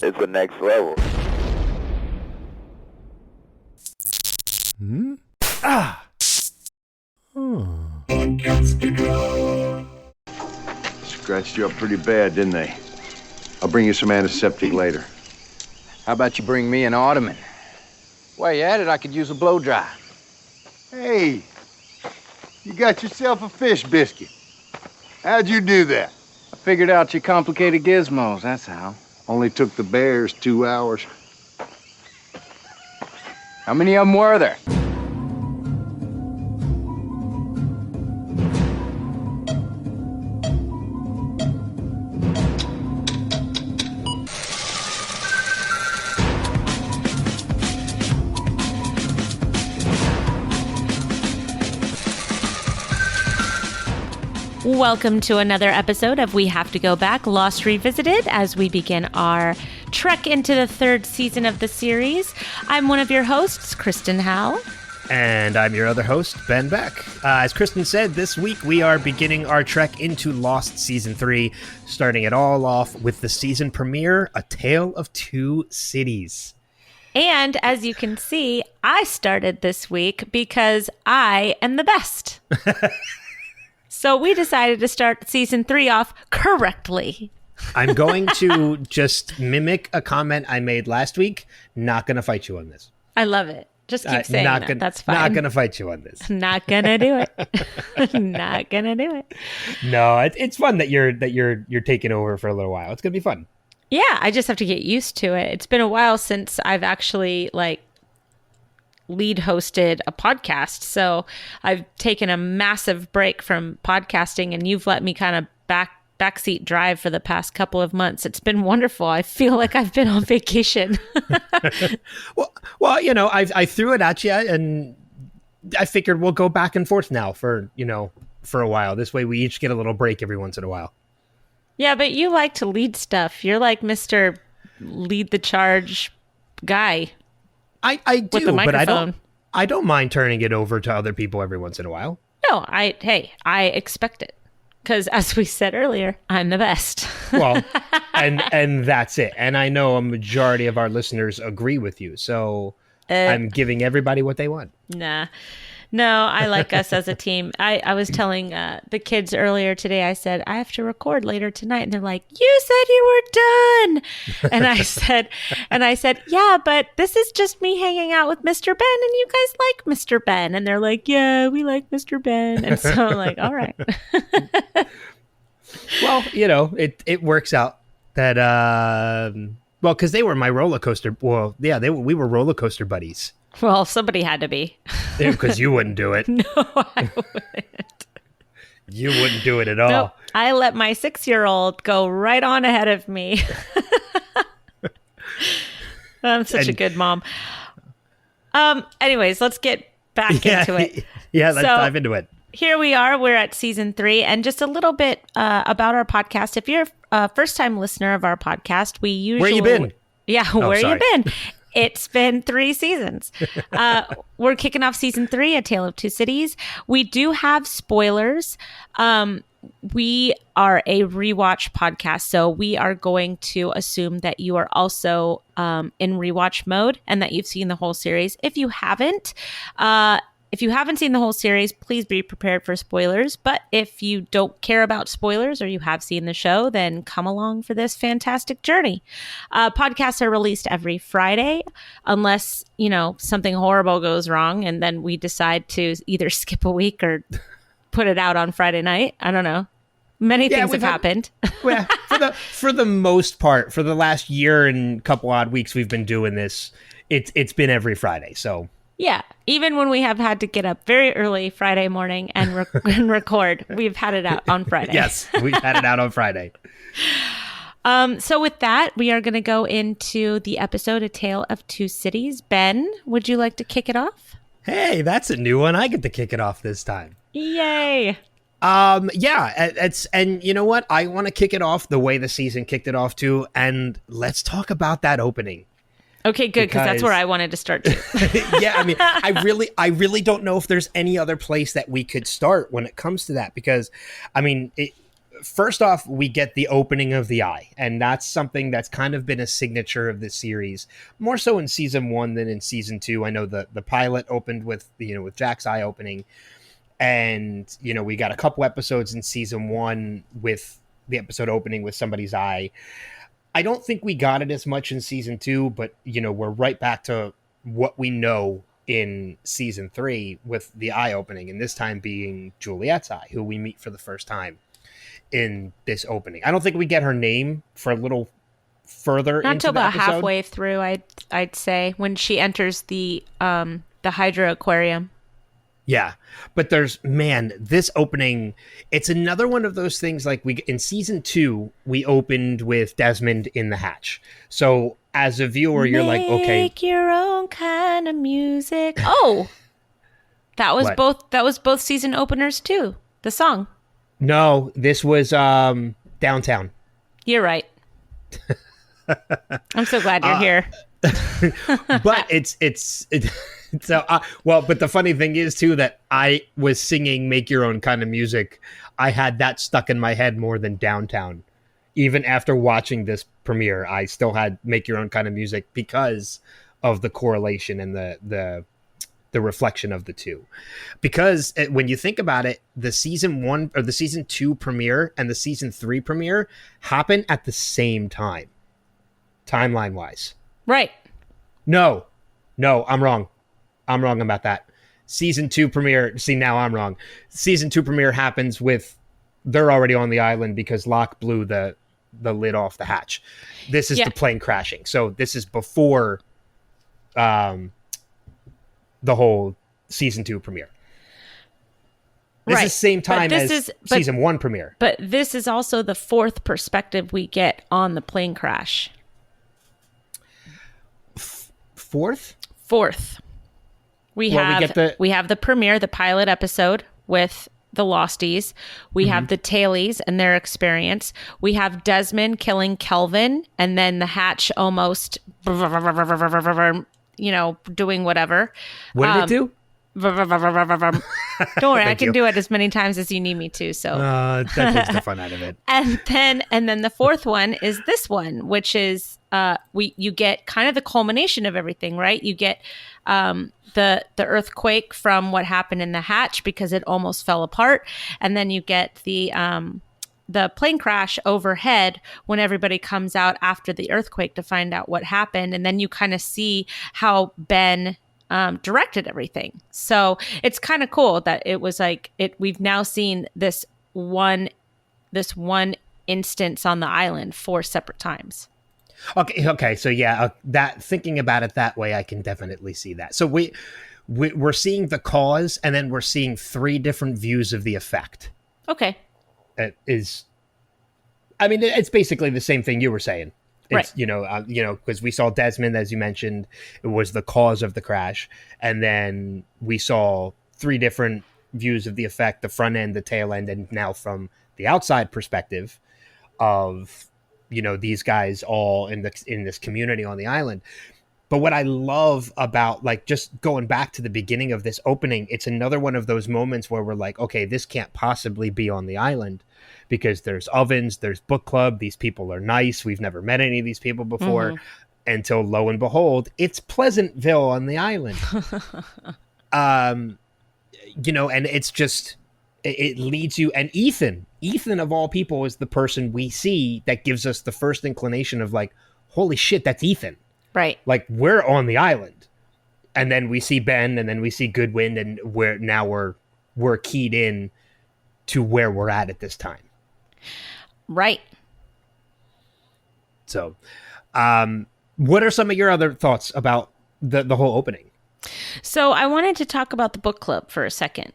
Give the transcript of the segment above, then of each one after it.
it's the next level. Hmm? Ah! Scratched you up pretty bad, didn't they? I'll bring you some antiseptic later. How about you bring me an ottoman? While you at it, I could use a blow dry. Hey, you got yourself a fish biscuit. How'd you do that? I figured out your complicated gizmos, that's how. Only took the bears 2 hours. How many of them were there? Welcome to another episode of We Have to Go Back, Lost Revisited, as we begin our trek into the third season of the series. I'm one of your hosts, Kristen Howe. And I'm your other host, Ben Beck. As Kristen said, this week we are beginning our trek into Lost Season 3, starting it all off with the season premiere, A Tale of Two Cities. And as you can see, I started this week because I am the best. So we decided to start season 3 off correctly. I'm going to just mimic a comment I made last week. Not going to fight you on this. I love it. Just keep saying that. That's fine. Not going to fight you on this. Not going to do it. Not going to do it. No, it's fun that you're taking over for a little while. It's going to be fun. Yeah, I just have to get used to it. It's been a while since I've actually lead hosted a podcast. So I've taken a massive break from podcasting, and you've let me kind of backseat drive for the past couple of months. It's been wonderful. I feel like I've been on vacation. well, you know, I threw it at you, and I figured we'll go back and forth now for a while. This way we each get a little break every once in a while. Yeah, but you like to lead stuff. You're like Mr. Lead the Charge guy. I do, with the but I don't mind turning it over to other people every once in a while. No, I expect it. Because as we said earlier, I'm the best. Well, and that's it. And I know a majority of our listeners agree with you. So I'm giving everybody what they want. Nah. No, I like us as a team. I was telling the kids earlier today, I said, I have to record later tonight. And they're like, you said you were done. And I said, yeah, but this is just me hanging out with Mr. Ben, and you guys like Mr. Ben. And they're like, yeah, we like Mr. Ben. And so I'm like, all right. Well, it works out that, well, because they were my roller coaster. Well, yeah, we were roller coaster buddies. Well, somebody had to be. Because you wouldn't do it. No, I wouldn't. You wouldn't do it at all. Nope. I let my 6-year-old go right on ahead of me. I'm such a good mom. Anyways, let's get back into it. Yeah, let's dive into it. Here we are. We're at season 3, and just a little bit about our podcast. If you're a first-time listener of our podcast, we usually... Where you been? Yeah, where you been? It's been 3 seasons. We're kicking off season 3, A Tale of Two Cities. We do have spoilers. We are a rewatch podcast, so we are going to assume that you are also in rewatch mode and that you've seen the whole series. If you haven't seen the whole series, please be prepared for spoilers. But if you don't care about spoilers or you have seen the show, then come along for this fantastic journey. Podcasts are released every Friday, unless, something horrible goes wrong and then we decide to either skip a week or put it out on Friday night. I don't know. Many things have happened. Well, for the most part, for the last year and couple odd weeks we've been doing this, it's been every Friday. So yeah, even when we have had to get up very early Friday morning and record, we've had it out on Friday. Yes, we've had it out on Friday. So with that, we are going to go into the episode, A Tale of Two Cities. Ben, would you like to kick it off? Hey, that's a new one. I get to kick it off this time. Yay. Yeah, and you know what? I want to kick it off the way the season kicked it off too, and let's talk about that opening. Okay, good, because that's where I wanted to start too. Yeah, I mean, I really don't know if there's any other place that we could start when it comes to that, because, I mean, first off, we get the opening of the eye, and that's something that's kind of been a signature of this series, more so in season 1 than in season 2. I know the pilot opened with with Jack's eye opening, and we got a couple episodes in season 1 with the episode opening with somebody's eye. I don't think we got it as much in season 2, but we're right back to what we know in season 3 with the eye opening, and this time being Juliet's eye, who we meet for the first time in this opening. I don't think we get her name for a little further. Not into until the about episode. halfway through, I'd say, when she enters the Hydra Aquarium. Yeah, but this opening, it's another one of those things like in season 2, we opened with Desmond in the hatch. So as a viewer, you're like, okay. Make your own kind of music. Oh, that was What? both season openers too. The song. No, this was Downtown. You're right. I'm so glad you're here. But it's so but the funny thing is too that I was singing "Make Your Own Kind of Music." I had that stuck in my head more than Downtown. Even after watching this premiere, I still had "Make Your Own Kind of Music" because of the correlation and the reflection of the two. Because when you think about it, the season 1 or the season 2 premiere and the season 3 premiere happen at the same time, timeline wise. Right. No, I'm wrong. I'm wrong about that. Season 2 premiere. See, now I'm wrong. Season 2 premiere happens with they're already on the island because Locke blew the lid off the hatch. This is the plane crashing. So this is before the whole season 2 premiere. This is the same time as season 1 premiere. But this is also the 4th perspective we get on the plane crash. 4th? 4th. We have the premiere, the pilot episode with the Losties. We have the Tailies and their experience. We have Desmond killing Kelvin, and then the hatch almost, doing whatever. What did it do? Don't worry, I can do it as many times as you need me to. So that takes the fun out of it. And then the 4th one is this one, which is you get kind of the culmination of everything, right? You get the earthquake from what happened in the hatch because it almost fell apart, and then you get the plane crash overhead when everybody comes out after the earthquake to find out what happened, and then you kind of see how Ben directed everything. So it's kind of cool that it was like we've now seen this one instance on the island 4 separate times. Okay. So yeah, that thinking about it that way, I can definitely see that. So we're seeing the cause, and then we're seeing 3 different views of the effect. Okay. It's basically the same thing you were saying. It's, right. Because we saw Desmond, as you mentioned, it was the cause of the crash. And then we saw 3 different views of the effect, the front end, the tail end, and now from the outside perspective of, these guys all in this community on the island. But what I love about, just going back to the beginning of this opening, it's another one of those moments where we're like, okay, this can't possibly be on the island because there's ovens, there's book club, these people are nice, we've never met any of these people before, until lo and behold, it's Pleasantville on the island. And it's just, it leads you, and Ethan of all people is the person we see that gives us the first inclination of holy shit, that's Ethan. Right. We're on the island. And then we see Ben, and then we see Goodwin, and we're keyed in to where we're at this time. Right. So, what are some of your other thoughts about the whole opening? So I wanted to talk about the book club for a second.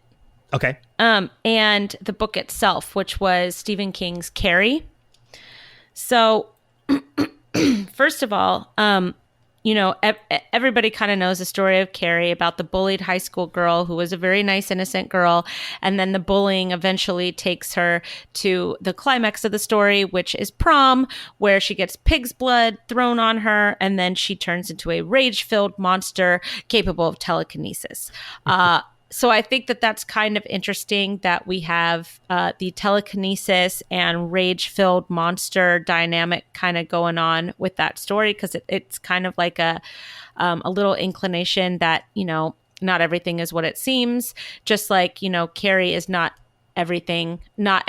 Okay. And the book itself, which was Stephen King's Carrie. So first of all, everybody kind of knows the story of Carrie, about the bullied high school girl who was a very nice, innocent girl. And then the bullying eventually takes her to the climax of the story, which is prom, where she gets pig's blood thrown on her. And then she turns into a rage-filled monster capable of telekinesis. So I think that that's kind of interesting that we have the telekinesis and rage-filled monster dynamic kind of going on with that story, because it's kind of like a little inclination that, not everything is what it seems. Just like, Carrie is not everything, not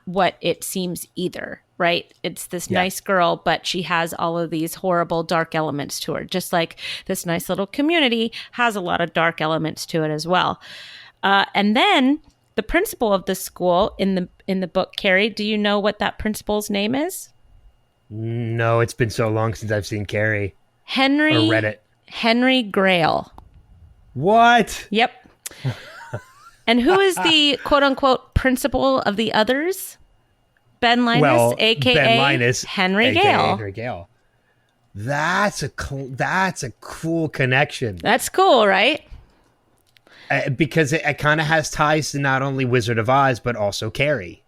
what it seems either. Right? It's this nice girl, but she has all of these horrible dark elements to her, just like this nice little community has a lot of dark elements to it as well. And then the principal of the school in the book, Carrie, do you know what that principal's name is? No, it's been so long since I've seen Carrie. Henry. Or read it. Henry Grail. What? Yep. And who is the quote unquote principal of the others? Ben Linus, a.k.a. Ben Linus, Henry AKA Gale. Henry Gale. That's a cool connection. That's cool, right? Because it kind of has ties to not only Wizard of Oz, but also Carrie.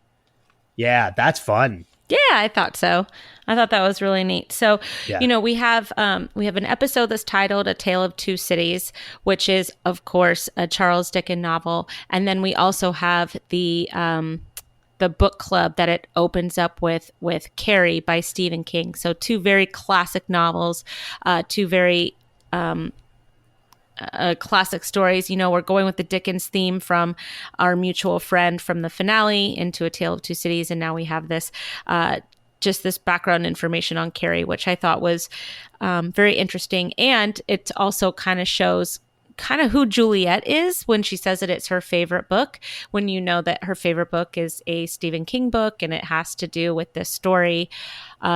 Yeah, that's fun. Yeah, I thought so. I thought that was really neat. So, we have an episode that's titled "A Tale of Two Cities," which is, of course, a Charles Dickens novel, and then we also have the book club that it opens up with Carrie by Stephen King. So two very classic novels, two very classic stories. We're going with the Dickens theme from our mutual friend from the finale into A Tale of Two Cities. And now we have this, just this background information on Carrie, which I thought was very interesting. And it also kind of shows who Juliet is when she says that it's her favorite book, when you know that her favorite book is a Stephen King book and it has to do with this story.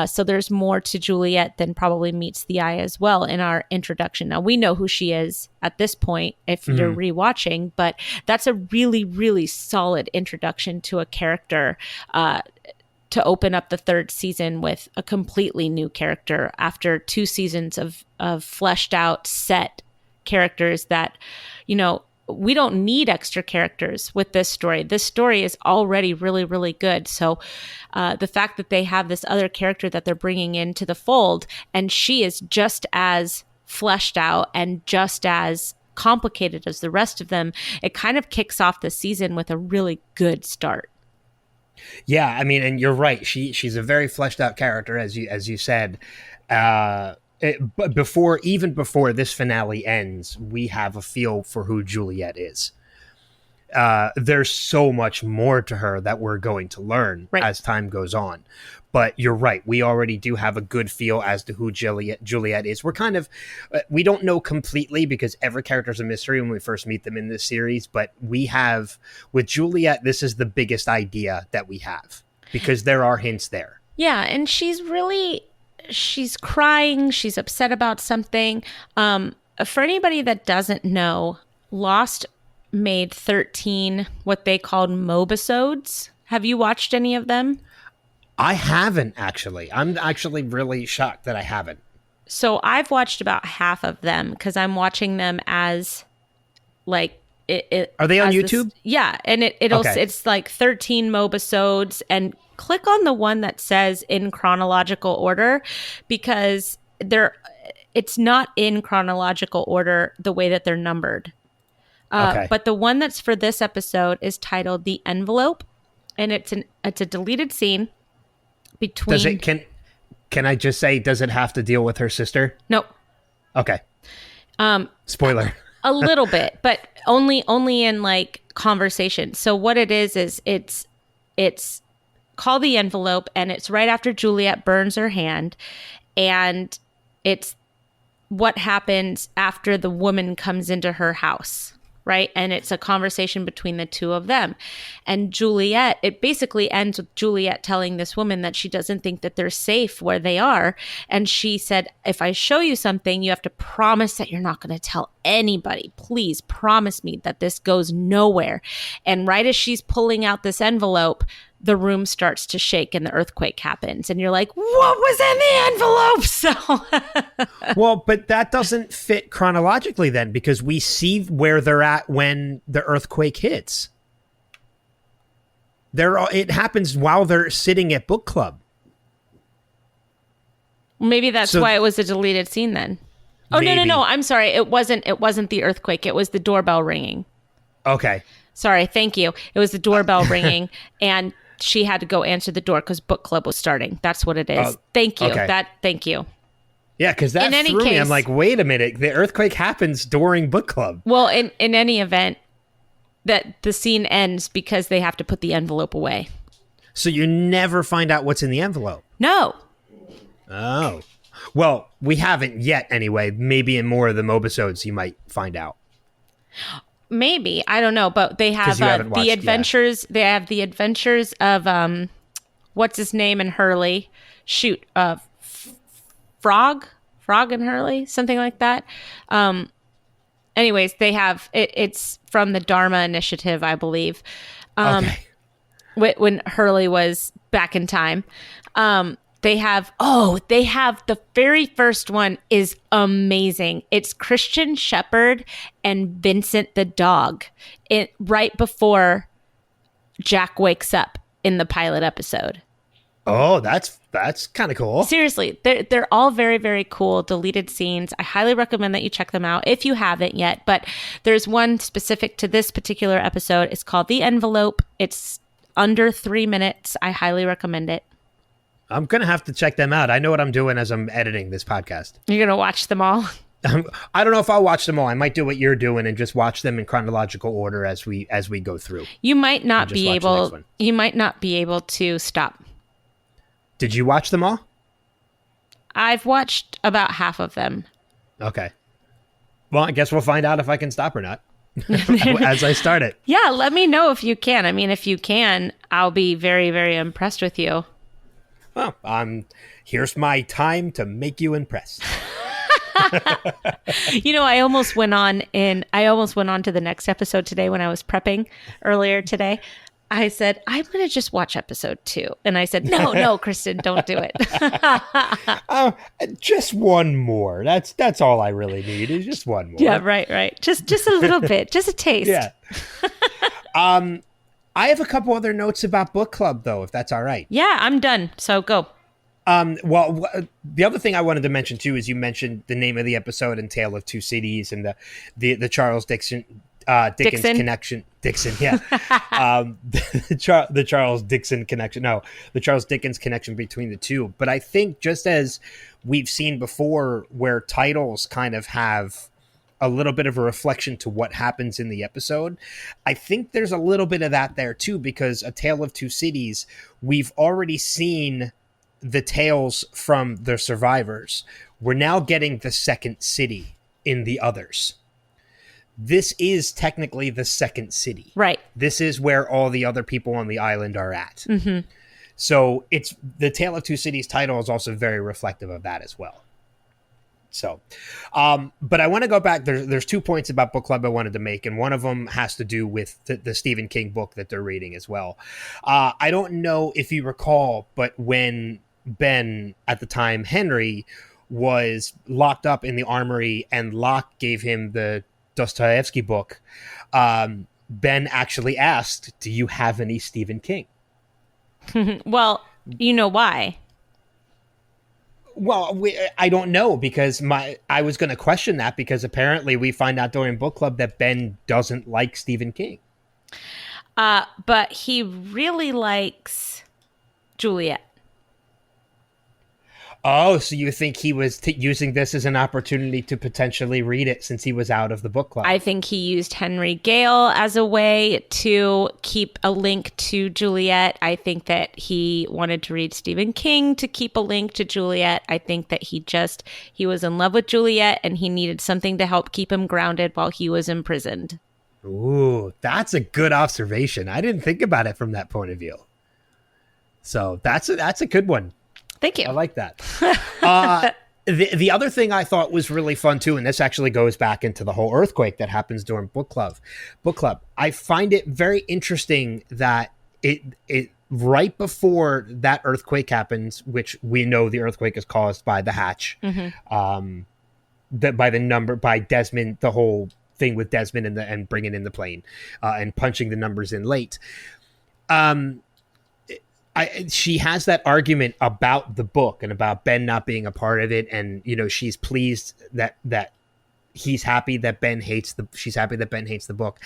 So there's more to Juliet than probably meets the eye as well in our introduction. Now, we know who she is at this point if you're rewatching, but that's a really, really solid introduction to a character to open up the third season with a completely new character after 2 seasons of fleshed out set characters that, we don't need extra characters with this story. This story is already really, really good. So the fact that they have this other character that they're bringing into the fold, and she is just as fleshed out and just as complicated as the rest of them, it kind of kicks off the season with a really good start. Yeah, I mean, and you're right. She's a very fleshed out character, as you said. But before this finale ends, we have a feel for who Juliet is. There's so much more to her that we're going to learn as time goes on. But you're right. We already do have a good feel as to who Juliet is. We're kind of, we don't know completely because every character is a mystery when we first meet them in this series. But we have, with Juliet, this is the biggest idea that we have because there are hints there. Yeah, and she's crying. She's upset about something. For anybody that doesn't know, Lost made 13 what they called mobisodes. Have you watched any of them? I haven't, actually. I'm actually really shocked that I haven't. So I've watched about half of them because I'm watching them as like it. Are they on YouTube? Yeah, and it's like 13 mobisodes, and click on the one that says in chronological order because it's not in chronological order the way that they're numbered. But the one that's for this episode is titled "The Envelope," and it's a deleted scene between. Can I just say, does it have to deal with her sister? Nope. Okay. Spoiler. A little bit, but only in like conversation. So what it is it's called The Envelope, and it's right after Juliet burns her hand, and it's what happens after the woman comes into her house, right? And it's a conversation between the two of them. And Juliet, it basically ends with Juliet telling this woman that she doesn't think that they're safe where they are. And she said, if I show you something, you have to promise that you're not going to tell anybody. Please promise me that this goes nowhere. And right as she's pulling out this envelope, the room starts to shake and the earthquake happens. And you're like, what was in the envelope? So well, but that doesn't fit chronologically then, because we see where they're at when the earthquake hits. It happens while they're sitting at book club. Maybe that's why it was a deleted scene then. Oh, maybe. no. I'm sorry. It wasn't the earthquake. It was the doorbell ringing. Okay. Sorry. Thank you. It was the doorbell ringing, and she had to go answer the door because book club was starting. That's what it is. Thank you. Okay. Thank you. Yeah, because that threw me. I'm like, wait a minute. The earthquake happens during book club. Well, in any event, that the scene ends because they have to put the envelope away. So you never find out what's in the envelope? No. Oh. Well, we haven't yet anyway. Maybe in more of the Mobisodes you might find out. Maybe. I don't know. But they have the adventures. Yeah. They have the adventures of, what's his name, and Hurley. Shoot. Frog and Hurley, something like that. Anyways, they have it's from the Dharma Initiative, I believe. Okay. When Hurley was back in time. They have the very first one is amazing. It's Christian Shepherd and Vincent the dog. Right before Jack wakes up in the pilot episode. Oh, that's kind of cool. Seriously, they're all very, very cool deleted scenes. I highly recommend that you check them out if you haven't yet. But there's one specific to this particular episode. It's called The Envelope. It's under 3 minutes. I highly recommend it. I'm going to have to check them out. I know what I'm doing as I'm editing this podcast. You're going to watch them all? I don't know if I'll watch them all. I might do what you're doing and just watch them in chronological order as we go through. You might not be able to stop. Did you watch them all? I've watched about half of them. Okay. Well, I guess we'll find out if I can stop or not as I start it. Yeah, let me know if you can. I mean, if you can, I'll be very, very impressed with you. Well, here's my time to make you impressed. I almost went on to the next episode today when I was prepping earlier today. I said, I'm going to just watch episode 2. And I said, no, Kristen, don't do it. Just one more. That's all I really need is just one more. Yeah, right. Just a little bit, just a taste. Yeah. I have a couple other notes about book club, though, if that's all right. Yeah, I'm done. So go. Well, the other thing I wanted to mention, too, is you mentioned the name of the episode and Tale of Two Cities and the Charles Dickens connection. Dixon, yeah. The Charles Dickens connection. No, the Charles Dickens connection between the two. But I think just as we've seen before where titles kind of have a little bit of a reflection to what happens in the episode, I think there's a little bit of that there, too, because A Tale of Two Cities, we've already seen the tales from the survivors. We're now getting the second city in the others. This is technically the second city. Right. This is where all the other people on the island are at. Mm-hmm. So it's the Tale of Two Cities title is also very reflective of that as well. So, but I want to go back. There's 2 points about book club I wanted to make, and one of them has to do with the Stephen King book that they're reading as well. I don't know if you recall, but when Ben, at the time Henry, was locked up in the armory and Locke gave him the Dostoevsky book, Ben actually asked, do you have any Stephen King? Well, you know why? Well, I don't know, because I was going to question that, because apparently we find out during book club that Ben doesn't like Stephen King. But he really likes Juliet. Oh, so you think he was using this as an opportunity to potentially read it since he was out of the book club? I think he used Henry Gale as a way to keep a link to Juliet. I think that he wanted to read Stephen King to keep a link to Juliet. I think that he was in love with Juliet and he needed something to help keep him grounded while he was imprisoned. Ooh, that's a good observation. I didn't think about it from that point of view. So that's a good one. Thank you. I like that. The other thing I thought was really fun too, and this actually goes back into the whole earthquake that happens during book club. I find it very interesting that it right before that earthquake happens, which we know the earthquake is caused by the hatch, by Desmond, the whole thing with Desmond and bringing in the plane and punching the numbers in late. she has that argument about the book and about Ben not being a part of it, and she's pleased that she's happy that Ben hates the book.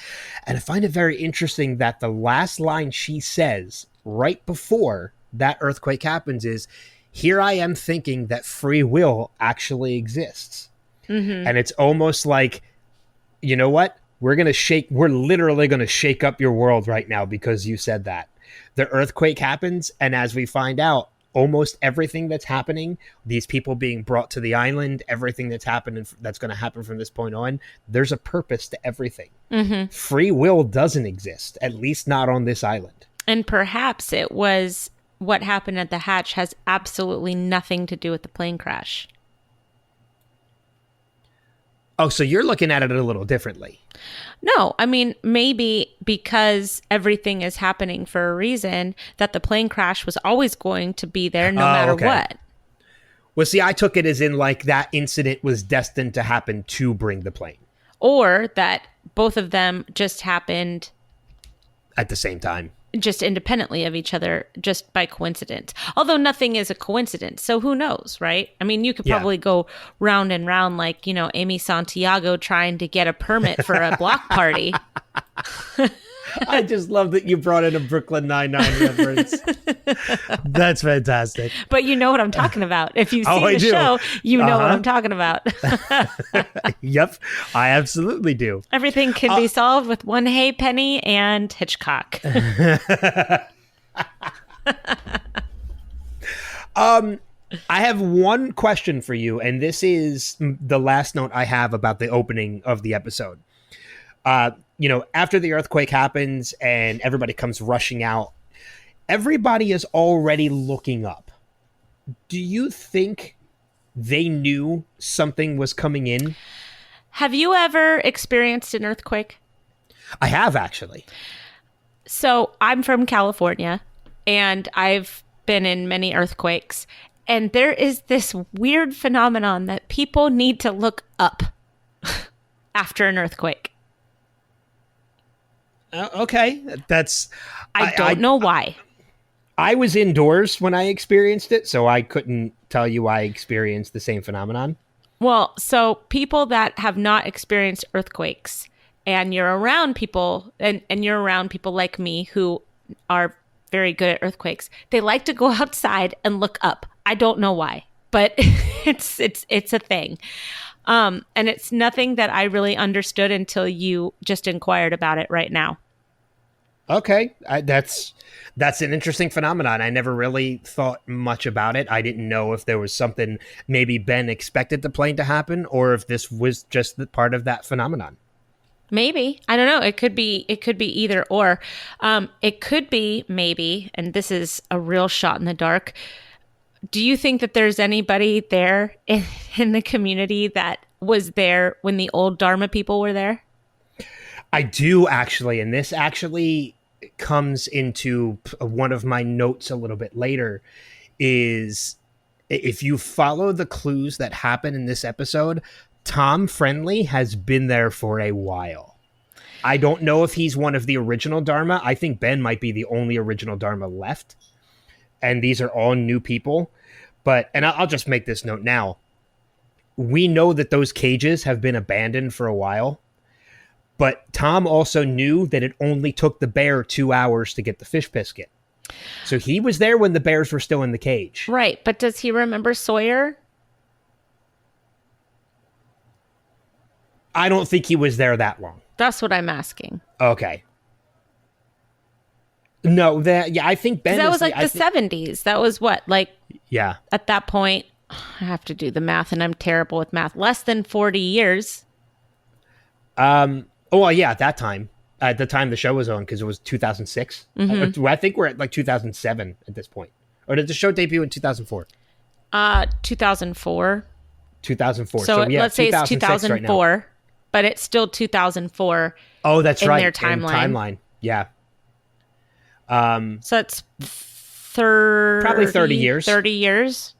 And I find it very interesting that the last line she says right before that earthquake happens is, "Here I am thinking that free will actually exists." Mm-hmm. And it's almost like, you know what? We're literally going to shake up your world right now because you said that. The earthquake happens, and as we find out, almost everything that's happening, these people being brought to the island, everything that's happened and that's going to happen from this point on, there's a purpose to everything. Mm-hmm. Free will doesn't exist, at least not on this island. And perhaps it was what happened at the hatch has absolutely nothing to do with the plane crash. Oh, so you're looking at it a little differently. No, I mean, maybe because everything is happening for a reason, that the plane crash was always going to be there no matter what. Well, see, I took it as in like that incident was destined to happen to bring the plane. Or that both of them just happened at the same time. Just independently of each other, just by coincidence. Although nothing is a coincidence, so who knows, right? I mean, you could probably go round and round like, Amy Santiago trying to get a permit for a block party. I just love that you brought in a Brooklyn Nine-Nine reference. That's fantastic. But you know what I'm talking about. If you've seen the show, you know what I'm talking about. Yep, I absolutely do. Everything can be solved with one hay penny and Hitchcock. I have one question for you, and this is the last note I have about the opening of the episode. After the earthquake happens and everybody comes rushing out, everybody is already looking up. Do you think they knew something was coming in? Have you ever experienced an earthquake? I have, actually. So I'm from California, and I've been in many earthquakes. And there is this weird phenomenon that people need to look up after an earthquake. Okay, that's... I don't know why. I was indoors when I experienced it, so I couldn't tell you I experienced the same phenomenon. Well, so people that have not experienced earthquakes, and you're around people, and you're around people like me who are very good at earthquakes, they like to go outside and look up. I don't know why, but it's a thing. And it's nothing that I really understood until you just inquired about it right now. Okay, that's an interesting phenomenon. I never really thought much about it. I didn't know if there was something maybe Ben expected the plane to happen, or if this was just the part of that phenomenon. Maybe. I don't know. It could be either or. It could be maybe, and this is a real shot in the dark. Do you think that there's anybody there in the community that was there when the old Dharma people were there? I do, actually. And this actually comes into one of my notes a little bit later, is if you follow the clues that happen in this episode, Tom Friendly has been there for a while. I don't know if he's one of the original Dharma. I think Ben might be the only original Dharma left. And these are all new people. And I'll just make this note now. We know that those cages have been abandoned for a while. But Tom also knew that it only took the bear 2 hours to get the fish biscuit. So he was there when the bears were still in the cage. Right. But does he remember Sawyer? I don't think he was there that long. That's what I'm asking. Okay. No, I think Ben... That was like the 70s. That was what? Like... Yeah. At that point, I have to do the math, and I'm terrible with math. Less than 40 years. Oh, yeah, at that time. At the time the show was on, because it was 2006. Mm-hmm. I think we're at like 2007 at this point. Or did the show debut in 2004? 2004. 2004. So yeah, let's say it's 2004, right, but it's still 2004. Oh, that's right. In their timeline. Yeah. So it's probably 30 years. 30 years.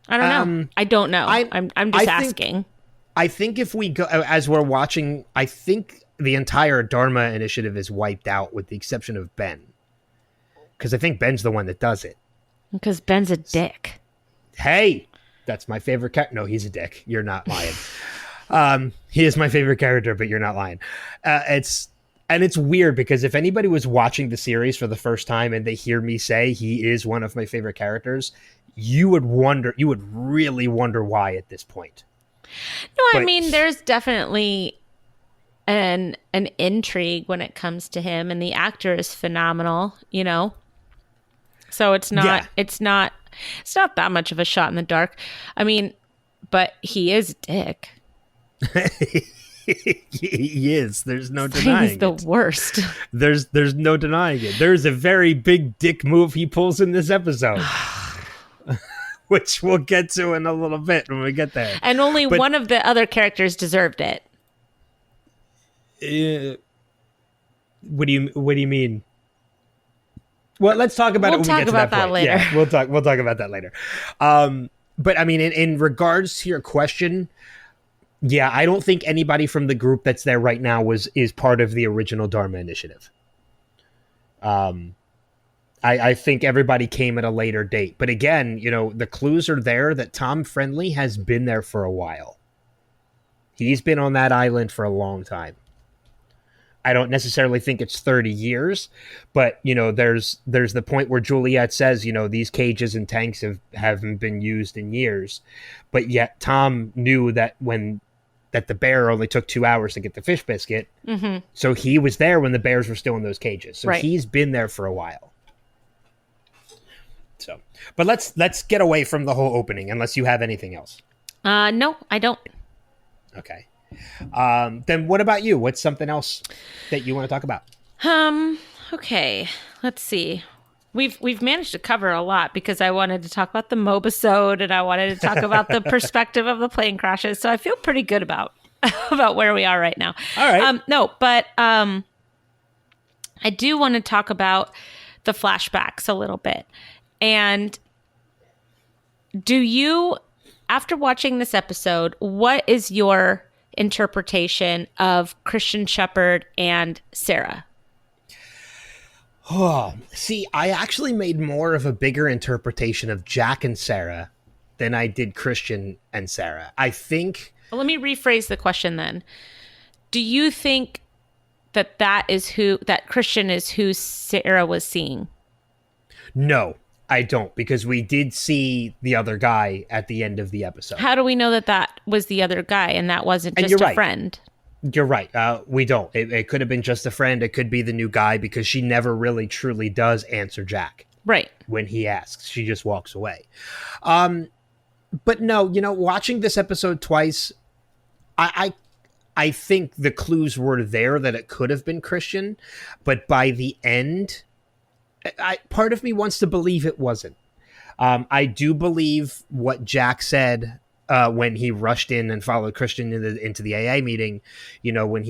I don't know. I don't know. I'm just asking. I think if we go, as we're watching, I think the entire Dharma initiative is wiped out with the exception of Ben. because I think Ben's the one that does it. Because Ben's a dick. Hey, that's my favorite character. No, he's a dick. You're not lying. He is my favorite character, but you're not lying. It's weird because if anybody was watching the series for the first time and they hear me say he is one of my favorite characters, you would really wonder why at this point. No, I mean, there's definitely an intrigue when it comes to him, and the actor is phenomenal, you know? So it's not that much of a shot in the dark. I mean, but he is a dick. He is. There's no denying it. He's the worst. There's no denying it. There's a very big dick move he pulls in this episode. Which we'll get to in a little bit when we get there. And only one of the other characters deserved it. What do you mean? Well, let's talk about it when we get to that point. Later. Yeah, we'll talk about that later. But I mean, in regards to your question, yeah, I don't think anybody from the group that's there right now is part of the original Dharma Initiative. I think everybody came at a later date. But again, you know, the clues are there that Tom Friendly has been there for a while. He's been on that island for a long time. I don't necessarily think it's 30 years, but, you know, there's the point where Juliet says, you know, these cages and tanks haven't been used in years. But yet Tom knew that that the bear only took 2 hours to get the fish biscuit. Mm-hmm. So he was there when the bears were still in those cages. So He's been there for a while. So, but let's get away from the whole opening unless you have anything else. No, I don't. Okay. Then what about you? What's something else that you want to talk about? Okay. Let's see. We've managed to cover a lot because I wanted to talk about the Mobisode and I wanted to talk about the perspective of the plane crashes. So I feel pretty good about where we are right now. All right. No, but I do want to talk about the flashbacks a little bit. And do you, after watching this episode, what is your interpretation of Christian Shepherd and Sarah? Oh, see, I actually made more of a bigger interpretation of Jack and Sarah than I did Christian and Sarah. I think... Well, let me rephrase the question then. Do you think that Christian is who Sarah was seeing? No, I don't, because we did see the other guy at the end of the episode. How do we know that was the other guy and that wasn't just a friend? You're right. We don't. It could have been just a friend. It could be the new guy because she never really truly does answer Jack. Right. When he asks, she just walks away. But no, you know, watching this episode twice, I think the clues were there that it could have been Christian, but by the end, part of me wants to believe it wasn't. I do believe what Jack said when he rushed in and followed Christian into the AA meeting, you know, when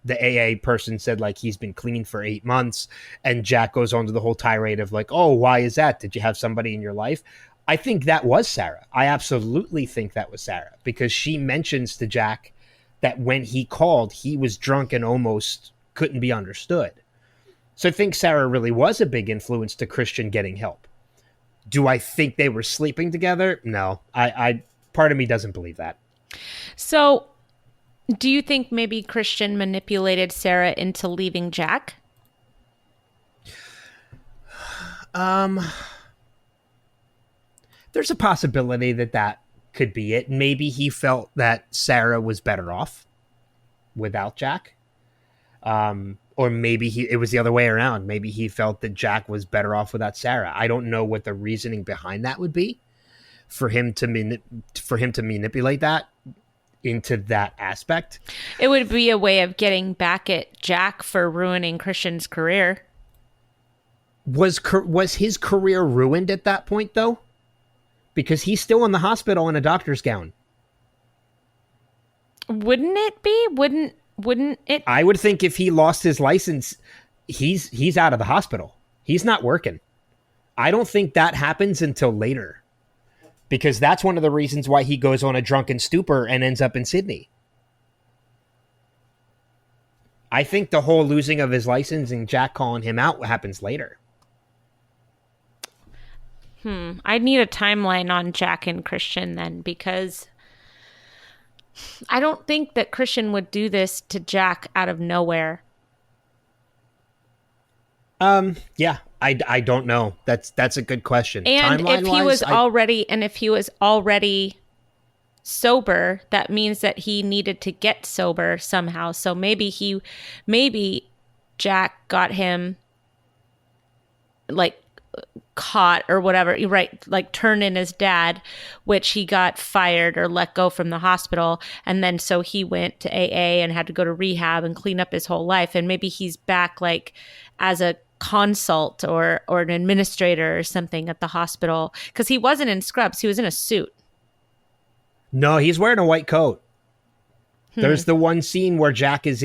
the AA person said like he's been clean for 8 months, and Jack goes on to the whole tirade of like, oh, why is that? Did you have somebody in your life? I think that was Sarah. I absolutely think that was Sarah because she mentions to Jack that when he called, he was drunk and almost couldn't be understood. So I think Sarah really was a big influence to Christian getting help. Do I think they were sleeping together? No, I part of me doesn't believe that. So do you think maybe Christian manipulated Sarah into leaving Jack? There's a possibility that could be it. Maybe he felt that Sarah was better off without Jack. Or maybe it was the other way around. Maybe he felt that Jack was better off without Sarah. I don't know what the reasoning behind that would be for him to manipulate that into that aspect. It would be a way of getting back at Jack for ruining Christian's career. Was his career ruined at that point though? Because he's still in the hospital in a doctor's gown. Wouldn't it be? Wouldn't it? I would think if he lost his license, he's out of the hospital. He's not working. I don't think that happens until later. Because that's one of the reasons why he goes on a drunken stupor and ends up in Sydney. I think the whole losing of his license and Jack calling him out happens later. I need a timeline on Jack and Christian then, because I don't think that Christian would do this to Jack out of nowhere. Yeah, I don't know. That's a good question. And if he was Timeline-wise, already sober, that means that he needed to get sober somehow. So maybe Jack got him like caught or whatever, right? Like turned in his dad, which he got fired or let go from the hospital. And then so he went to AA and had to go to rehab and clean up his whole life. And maybe he's back like as a consult or an administrator or something at the hospital, because he wasn't in scrubs. He was in a suit. No, he's wearing a white coat. There's the one scene where Jack is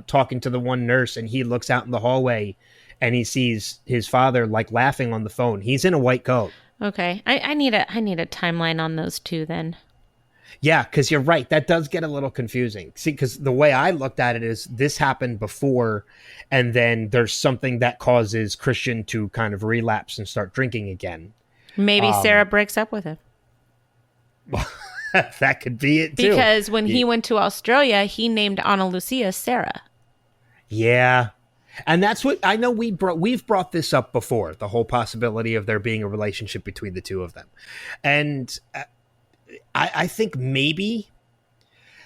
talking to the one nurse, and he looks out in the hallway and he sees his father like laughing on the phone. He's in a white coat. Okay. I need a timeline on those two then. Yeah, because you're right. That does get a little confusing. See, because the way I looked at it is this happened before, and then there's something that causes Christian to kind of relapse and start drinking again. Maybe Sarah breaks up with him. That could be it too. Because when he went to Australia, he named Ana Lucia Sarah. Yeah. And that's what I know. We've brought this up before, the whole possibility of there being a relationship between the two of them. And I think maybe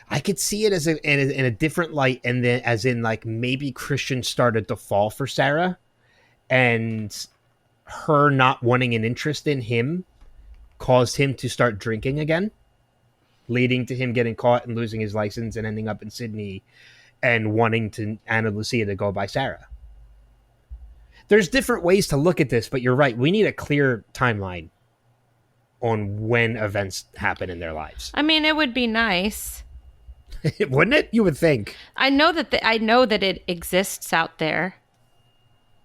I could see it as in a different light, and then as in like maybe Christian started to fall for Sarah, and her not wanting an interest in him caused him to start drinking again, leading to him getting caught and losing his license and ending up in Sydney and wanting Ana Lucia to go by Sarah. There's different ways to look at this, but you're right. We need a clear timeline on when events happen in their lives. I mean, it would be nice. Wouldn't it? You would think. I know that it exists out there.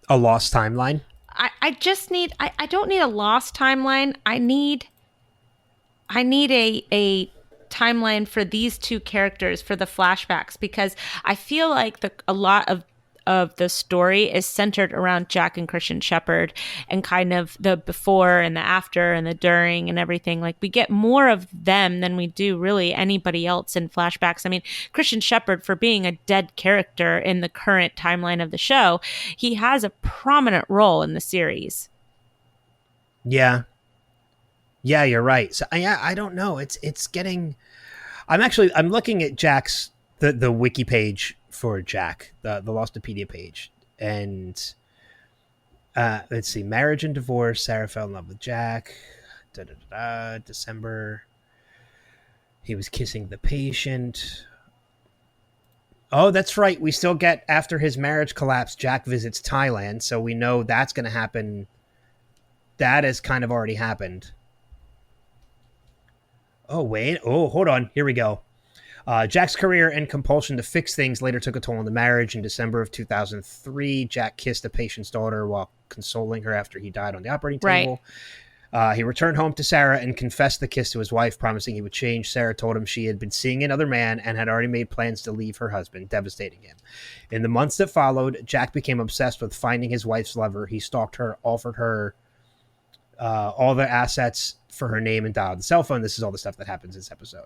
A lost timeline? I just need I don't need a lost timeline. I need a timeline for these two characters, for the flashbacks, because I feel like a lot of the story is centered around Jack and Christian Shepherd, and kind of the before and the after and the during and everything. Like, we get more of them than we do really anybody else in flashbacks. I mean, Christian Shepherd, for being a dead character in the current timeline of the show, he has a prominent role in the series. Yeah, you're right. So I don't know. It's getting. I'm looking at Jack's the wiki page for Jack, the Lostopedia page, and let's see, marriage and divorce. Sarah fell in love with Jack. December. He was kissing the patient. Oh, that's right. We still get, after his marriage collapse, Jack visits Thailand, so we know that's going to happen. That has kind of already happened. Oh, wait. Oh, hold on. Here we go. Jack's career and compulsion to fix things later took a toll on the marriage. In December of 2003, Jack kissed a patient's daughter while consoling her after he died on the operating table. He returned home to Sarah and confessed the kiss to his wife, promising he would change. Sarah told him she had been seeing another man and had already made plans to leave her husband, devastating him. In the months that followed, Jack became obsessed with finding his wife's lover. He stalked her, offered her all their assets for her name, and dialed the cell phone. This is all the stuff that happens in this episode.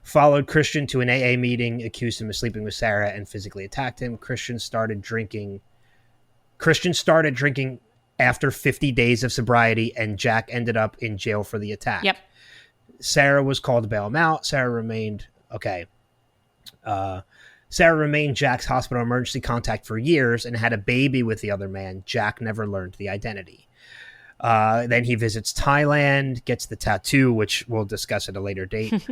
Followed Christian to an AA meeting, accused him of sleeping with Sarah, and physically attacked him. Christian started drinking after 50 days of sobriety, and Jack ended up in jail for the attack. Yep. Sarah was called to bail him out. Sarah remained Jack's hospital emergency contact for years and had a baby with the other man. Jack never learned the identity. Then he visits Thailand, gets the tattoo, which we'll discuss at a later date.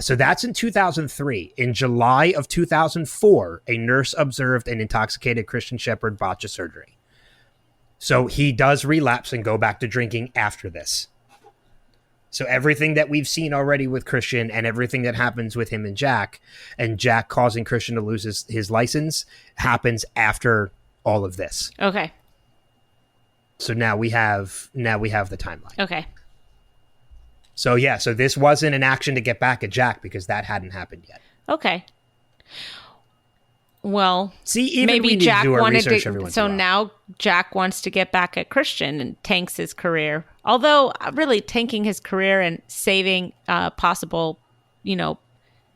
So that's in 2003. In July of 2004, a nurse observed an intoxicated Christian Shepherd botch a surgery. So he does relapse and go back to drinking after this. So everything that we've seen already with Christian and everything that happens with him and Jack causing Christian to lose his license, happens after all of this. Okay. So now we have the timeline. Okay. So yeah, so this wasn't an action to get back at Jack because that hadn't happened yet. Okay. Well, See, even we maybe need to Jack do our wanted research every to. once So in a while. now Jack wants to get back at Christian and tanks his career. Although, really, tanking his career and saving possible,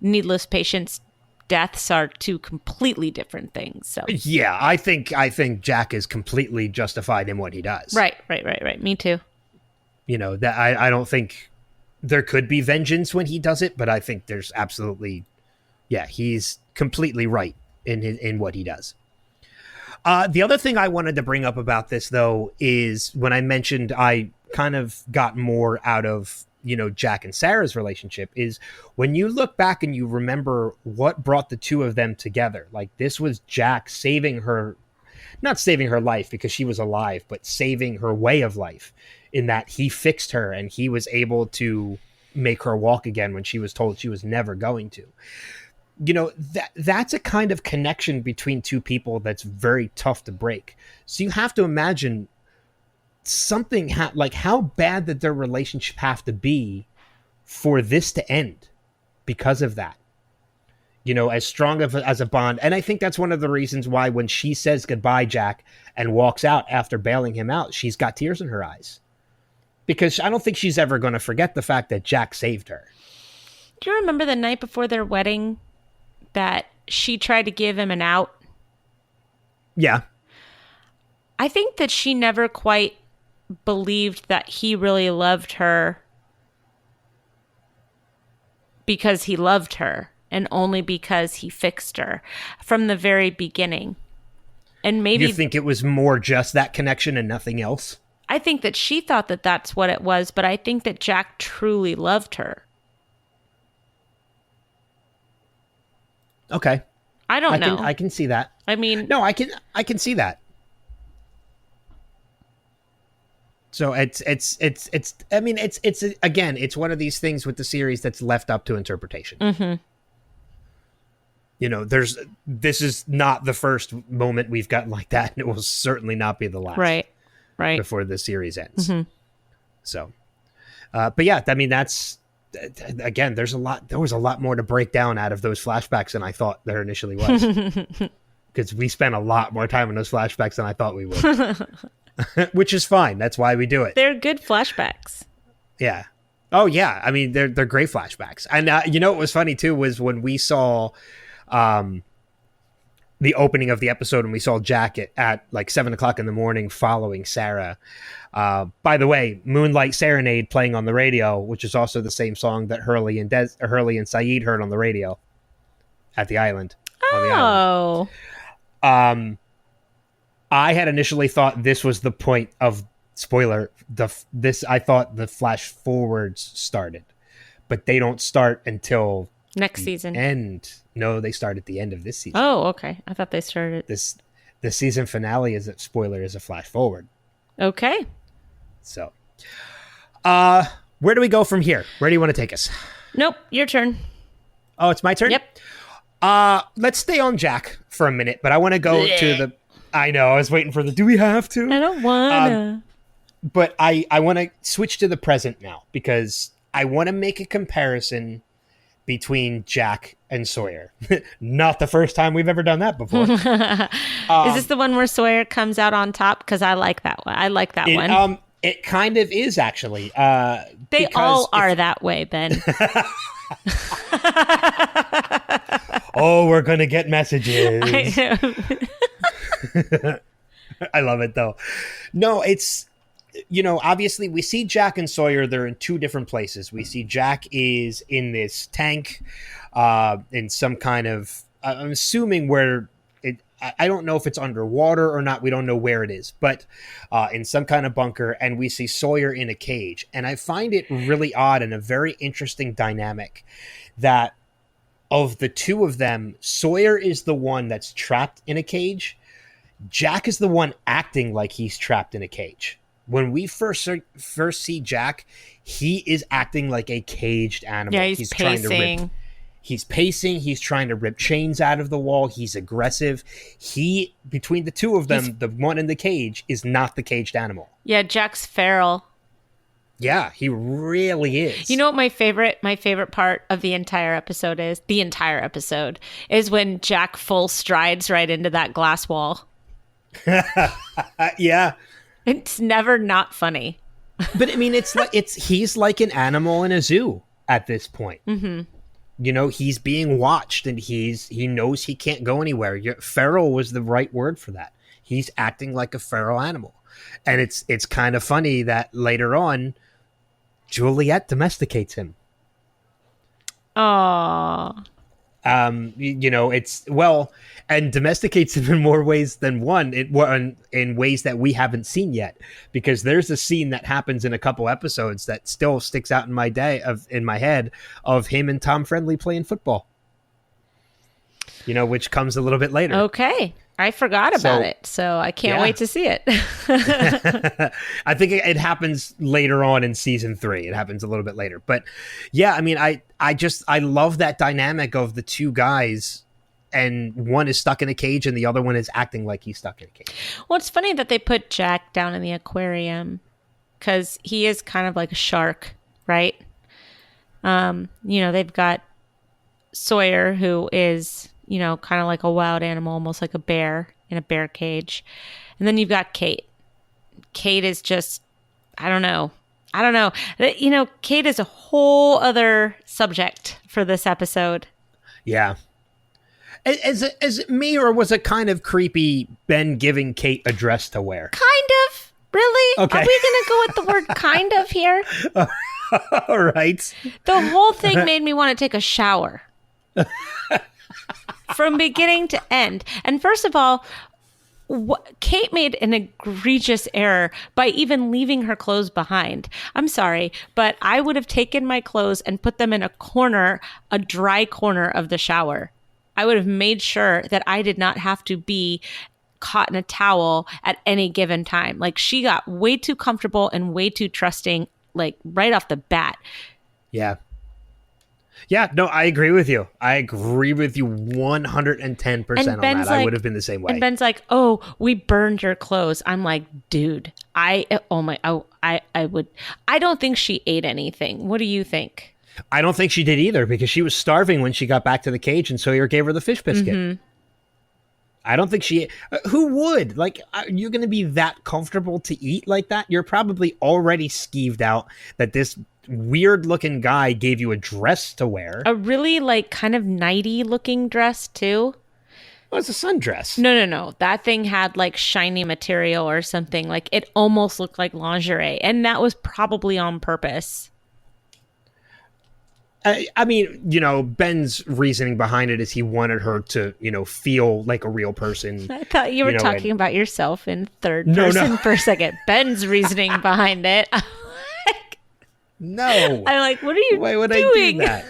needless patients' deaths are two completely different things. So Yeah, I think Jack is completely justified in what he does. right. Me too. That I don't think there could be vengeance when he does it, but I think there's absolutely, he's completely right in what he does. The other thing I wanted to bring up about this, though, is when I mentioned I kind of got more out of, Jack and Sarah's relationship, is when you look back and you remember what brought the two of them together. Like, this was Jack saving her, not saving her life because she was alive, but saving her way of life, in that he fixed her and he was able to make her walk again when she was told she was never going to. That's a kind of connection between two people that's very tough to break. So you have to imagine something like how bad did their relationship have to be for this to end because of that. As strong as a bond. And I think that's one of the reasons why when she says goodbye, Jack, and walks out after bailing him out, she's got tears in her eyes. Because I don't think she's ever going to forget the fact that Jack saved her. Do you remember the night before their wedding that she tried to give him an out? Yeah. I think that she never quite believed that he really loved her because he loved her and only because he fixed her from the very beginning. And maybe you think it was more just that connection and nothing else? I think that she thought that that's what it was, but I think that Jack truly loved her. Okay. I don't know. I can see that. I mean, no, I can see that. So it's again, it's one of these things with the series that's left up to interpretation. Mm-hmm. This is not the first moment we've gotten like that, and it will certainly not be the last. Right. Before the series ends. Mm-hmm. So, but yeah, I mean, that's, again, there was a lot more to break down out of those flashbacks than I thought there initially was. Because we spent a lot more time in those flashbacks than I thought we would. Which is fine. That's why we do it. They're good flashbacks. Yeah. Oh, yeah. I mean, they're great flashbacks. And what was funny, too, was when we saw the opening of the episode and we saw Jack at like 7:00 in the morning following Sarah. By the way, Moonlight Serenade playing on the radio, which is also the same song that Hurley and Saeed heard on the radio at the island. Oh. I had initially thought this was the point of spoiler. I thought the flash forwards started, but they don't start until next season. End. No, they start at the end of this season. Oh, okay. I thought they started. The season finale is a flash forward. Okay. So, where do we go from here? Where do you want to take us? Nope, your turn. Oh, it's my turn? Yep. Let's stay on Jack for a minute, but I want to go to the... I know, I was waiting for the... Do we have to? I don't want to. But I want to switch to the present now, because I want to make a comparison between Jack and Sawyer. Not the first time we've ever done that before. Is this the one where Sawyer comes out on top? Because I like that one. I like that one. It kind of is, actually. They all are that way, Ben. Oh, we're going to get messages. I know. I love it, though. No, it's... obviously we see Jack and Sawyer, they're in two different places. We see Jack is in this tank, in some kind of, I'm assuming where I don't know if it's underwater or not. We don't know where it is, but in some kind of bunker. And we see Sawyer in a cage. And I find it really odd and a very interesting dynamic that of the two of them, Sawyer is the one that's trapped in a cage. Jack is the one acting like he's trapped in a cage. When we first see Jack, he is acting like a caged animal. Yeah, he's pacing. He's pacing. He's trying to rip chains out of the wall. He's aggressive. Between the two of them, the one in the cage is not the caged animal. Yeah, Jack's feral. Yeah, he really is. You know what my favorite part of the entire episode is? The entire episode is when Jack full strides right into that glass wall. Yeah. It's never not funny. But I mean, he's like an animal in a zoo at this point. Mm-hmm. You know, he's being watched, and he knows he can't go anywhere. Feral was the right word for that. He's acting like a feral animal, and it's kind of funny that later on, Juliet domesticates him. Aww. You know, and domesticates him in more ways than one, in ways that we haven't seen yet. Because there's a scene that happens in a couple episodes that still sticks out in my head of him and Tom Friendly playing football. You know, which comes a little bit later. Okay. I forgot about it, so I can't wait to see it. I think it happens later on in season 3. It happens a little bit later. But yeah, I mean, I love that dynamic of the two guys, and one is stuck in a cage and the other one is acting like he's stuck in a cage. Well, it's funny that they put Jack down in the aquarium because he is kind of like a shark, right? You know, they've got Sawyer, who is, you know, kind of like a wild animal, almost like a bear in a bear cage. And then you've got Kate. Kate is just, I don't know. You know, Kate is a whole other subject for this episode. Yeah. Is it me, or was it kind of creepy Ben giving Kate a dress to wear? Kind of. Really? Okay. Are we going to go with the word kind of here? All right. The whole thing made me want to take a shower. From beginning to end. And first of all, Kate made an egregious error by even leaving her clothes behind. I'm sorry, but I would have taken my clothes and put them in a corner, a dry corner of the shower. I would have made sure that I did not have to be caught in a towel at any given time. Like, she got way too comfortable and way too trusting, like right off the bat. Yeah. Yeah, no, I agree with you. I agree with you 110% on that. Like, I would have been the same way. And Ben's like, "Oh, we burned your clothes." I'm like, "Dude, I don't think she ate anything. What do you think?" I don't think she did either, because she was starving when she got back to the cage, and Sawyer gave her the fish biscuit. Mm-hmm. I don't think she... who would? Like, you're going to be that comfortable to eat like that? You're probably already skeeved out that this weird-looking guy gave you a dress to wear. A really, like, kind of nighty-looking dress, too. Oh, it's a sundress. No. That thing had, like, shiny material or something. Like, it almost looked like lingerie, and that was probably on purpose. I mean, you know, Ben's reasoning behind it is he wanted her to, you know, feel like a real person. I thought you were talking about yourself in third person for a second. Ben's reasoning behind it. No. I'm like, what are you doing? Why would I do that?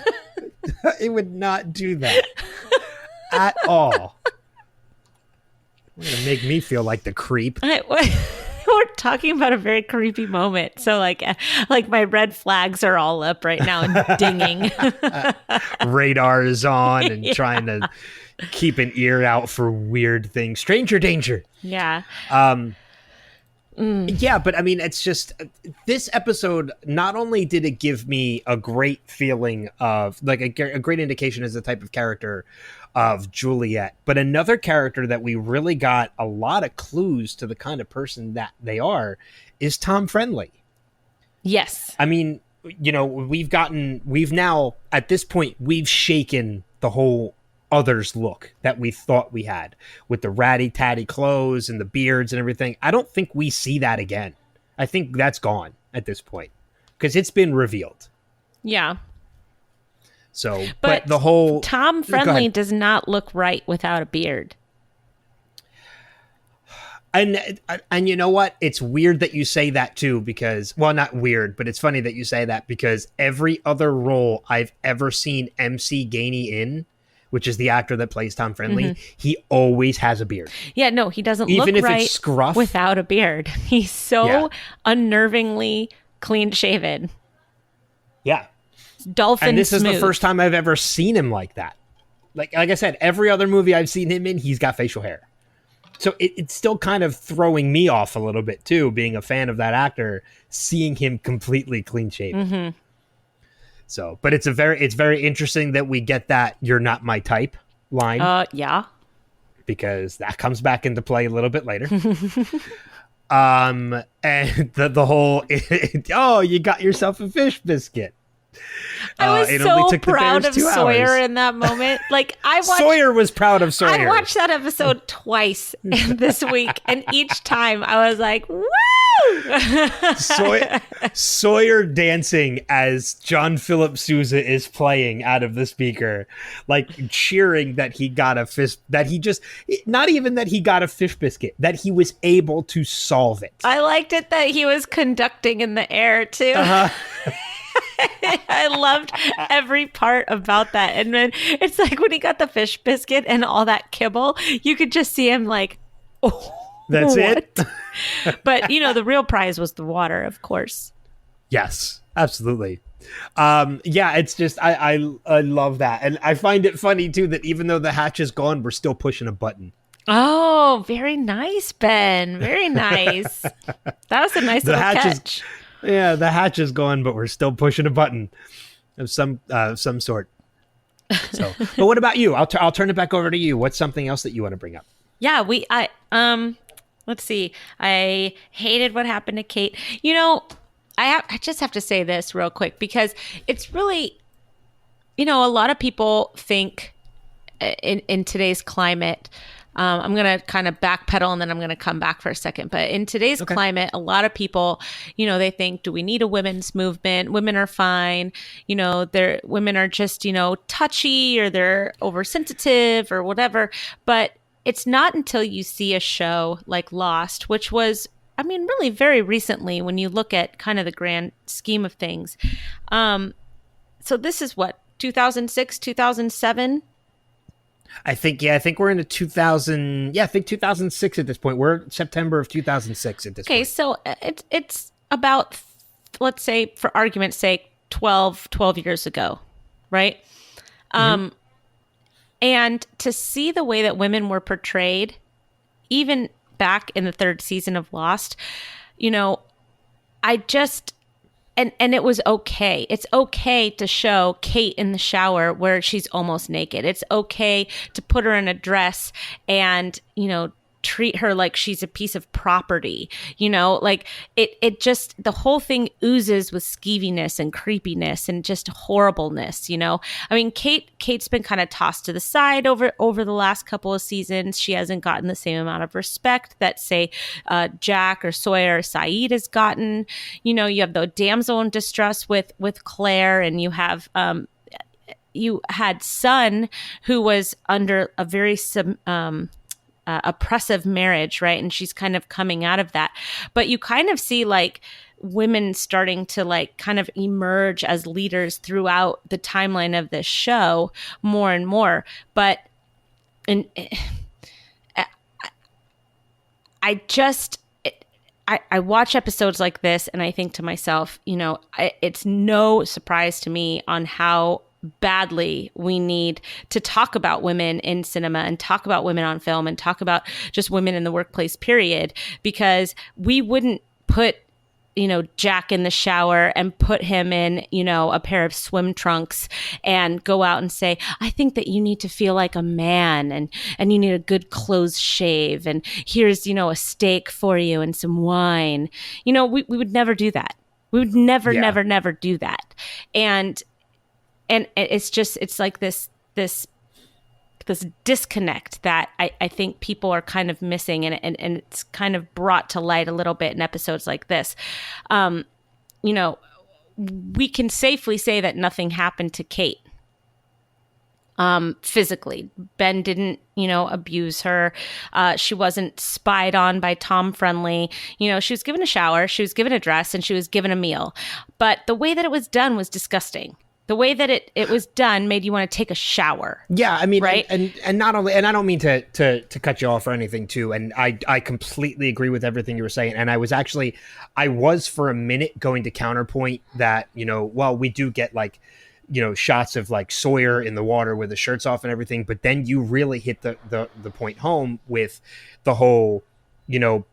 It would not do that at all. You're going to make me feel like the creep. We're talking about a very creepy moment. So like my red flags are all up right now and dinging. Radar is on and trying to keep an ear out for weird things. Stranger danger. Yeah. Yeah, but I mean, it's just, this episode, not only did it give me a great feeling of, like, a great indication as the type of character of Juliet, but another character that we really got a lot of clues to the kind of person that they are is Tom Friendly. Yes. I mean, you know, we've now, at this point, we've shaken the whole Others look that we thought we had with the ratty-tatty clothes and the beards and everything. I don't think we see that again. I think that's gone at this point because it's been revealed. Yeah. So, but the whole... Tom Friendly does not look right without a beard. And you know what? It's weird that you say that too, because, well, not weird, but it's funny that you say that because every other role I've ever seen MC Gainey in, which is the actor that plays Tom Friendly, he always has a beard. Yeah, no, he doesn't even look if right it's scruff without a beard. He's so unnervingly clean shaven. Yeah. Dolphin And this smooth. is the first time I've ever seen him like that. Like I said, every other movie I've seen him in, he's got facial hair. So it's still kind of throwing me off a little bit too, being a fan of that actor, seeing him completely clean shaven. Mm-hmm. So, but it's very interesting that we get that "you're not my type" line. Yeah. Because that comes back into play a little bit later. And the whole oh, you got yourself a fish biscuit. I was so proud of Sawyer in that moment. Like Sawyer was proud of Sawyer. I watched that episode twice this week, and each time I was like, "Woo!" Sawyer dancing as John Philip Sousa is playing out of the speaker, like cheering that he got a fish. That he just not even that he got a fish biscuit, that he was able to solve it. I liked it that he was conducting in the air too. I loved every part about that. And then it's like when he got the fish biscuit and all that kibble, you could just see him like, oh, that's what? it. But, the real prize was the water, of course. Yes, absolutely. Yeah, it's just, I love that. And I find it funny, too, that even though the hatch is gone, we're still pushing a button. Oh, very nice, Ben. Very nice. That was a nice little catch. Yeah, the hatch is gone, but we're still pushing a button of some sort. So, but what about you? I'll turn it back over to you. What's something else that you want to bring up? Yeah, let's see. I hated what happened to Kate. I just have to say this real quick because it's really, a lot of people think in today's climate. I'm going to kind of backpedal and then I'm going to come back for a second. But in today's climate, a lot of people, they think, do we need a women's movement? Women are fine. Women are just, touchy or they're oversensitive or whatever. But it's not until you see a show like Lost, which was, really very recently when you look at kind of the grand scheme of things. So this is what, 2006, 2007? I think we're in 2000. Yeah, I think 2006 at this point. We're September of 2006 at this point. Okay, so it's about, let's say, for argument's sake, 12 years ago, right? Mm-hmm. And to see the way that women were portrayed, even back in the third season of Lost, I just... And it was okay. It's okay to show Kate in the shower where she's almost naked. It's okay to put her in a dress and, treat her like she's a piece of property. Like it just, the whole thing oozes with skeeviness and creepiness and just horribleness. Kate's been kind of tossed to the side over the last couple of seasons. She hasn't gotten the same amount of respect that, say, Jack or Sawyer or Saeed has gotten. You have the damsel in distress with Claire, and you have you had Sun, who was under a very oppressive marriage, right? And she's kind of coming out of that. But you kind of see like women starting to like kind of emerge as leaders throughout the timeline of this show more and more. But I watch episodes like this and I think to myself, it's no surprise to me on how badly we need to talk about women in cinema and talk about women on film and talk about just women in the workplace, period, because we wouldn't put Jack in the shower and put him in, a pair of swim trunks and go out and say, I think that you need to feel like a man and you need a good clothes shave. And here's, a steak for you and some wine. We would never do that. We would never do that. And it's just, it's like this disconnect that I think people are kind of missing, and it's kind of brought to light a little bit in episodes like this. We can safely say that nothing happened to Kate physically. Ben didn't, abuse her. She wasn't spied on by Tom Friendly. She was given a shower, she was given a dress, and she was given a meal. But the way that it was done was disgusting. The way that it was done made you want to take a shower. Yeah, right? and not only, and I don't mean to cut you off or anything too, and I completely agree with everything you were saying. And I was for a minute going to counterpoint that, well, we do get like shots of like Sawyer in the water with the shirts off and everything, but then you really hit the point home with the whole,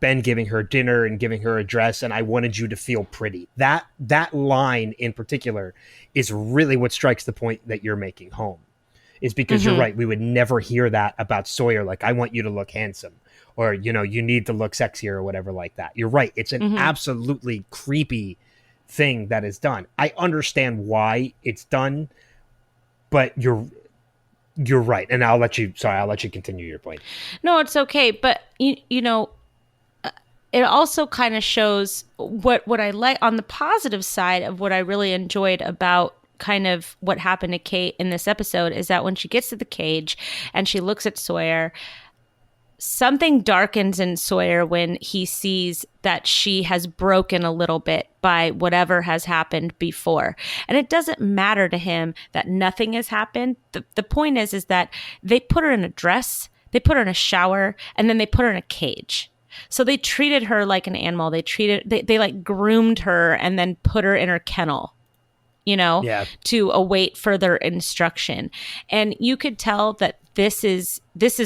Ben giving her dinner and giving her a dress, and I wanted you to feel pretty. That line in particular is really what strikes the point that you're making home. Is because you're right, we would never hear that about Sawyer, like, I want you to look handsome, or you need to look sexier or whatever like that. You're right, it's an absolutely creepy thing that is done. I understand why it's done, but you're right, and I'll let you continue your point. No, it's okay, but it also kind of shows what I like on the positive side of what I really enjoyed about kind of what happened to Kate in this episode is that when she gets to the cage and she looks at Sawyer, something darkens in Sawyer when he sees that she has broken a little bit by whatever has happened before. And it doesn't matter to him that nothing has happened. The point is that they put her in a dress, they put her in a shower, and then they put her in a cage. So they treated her like an animal. They like groomed her and then put her in her kennel, to await further instruction. And you could tell that this is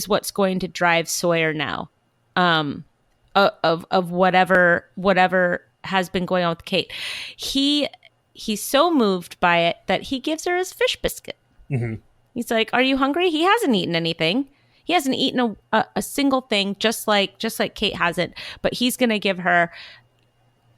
what's going to drive Sawyer now, of whatever has been going on with Kate. He's so moved by it that he gives her his fish biscuit. Mm-hmm. He's like, "Are you hungry?" He hasn't eaten anything. He hasn't eaten a single thing, just like Kate hasn't. But he's going to give her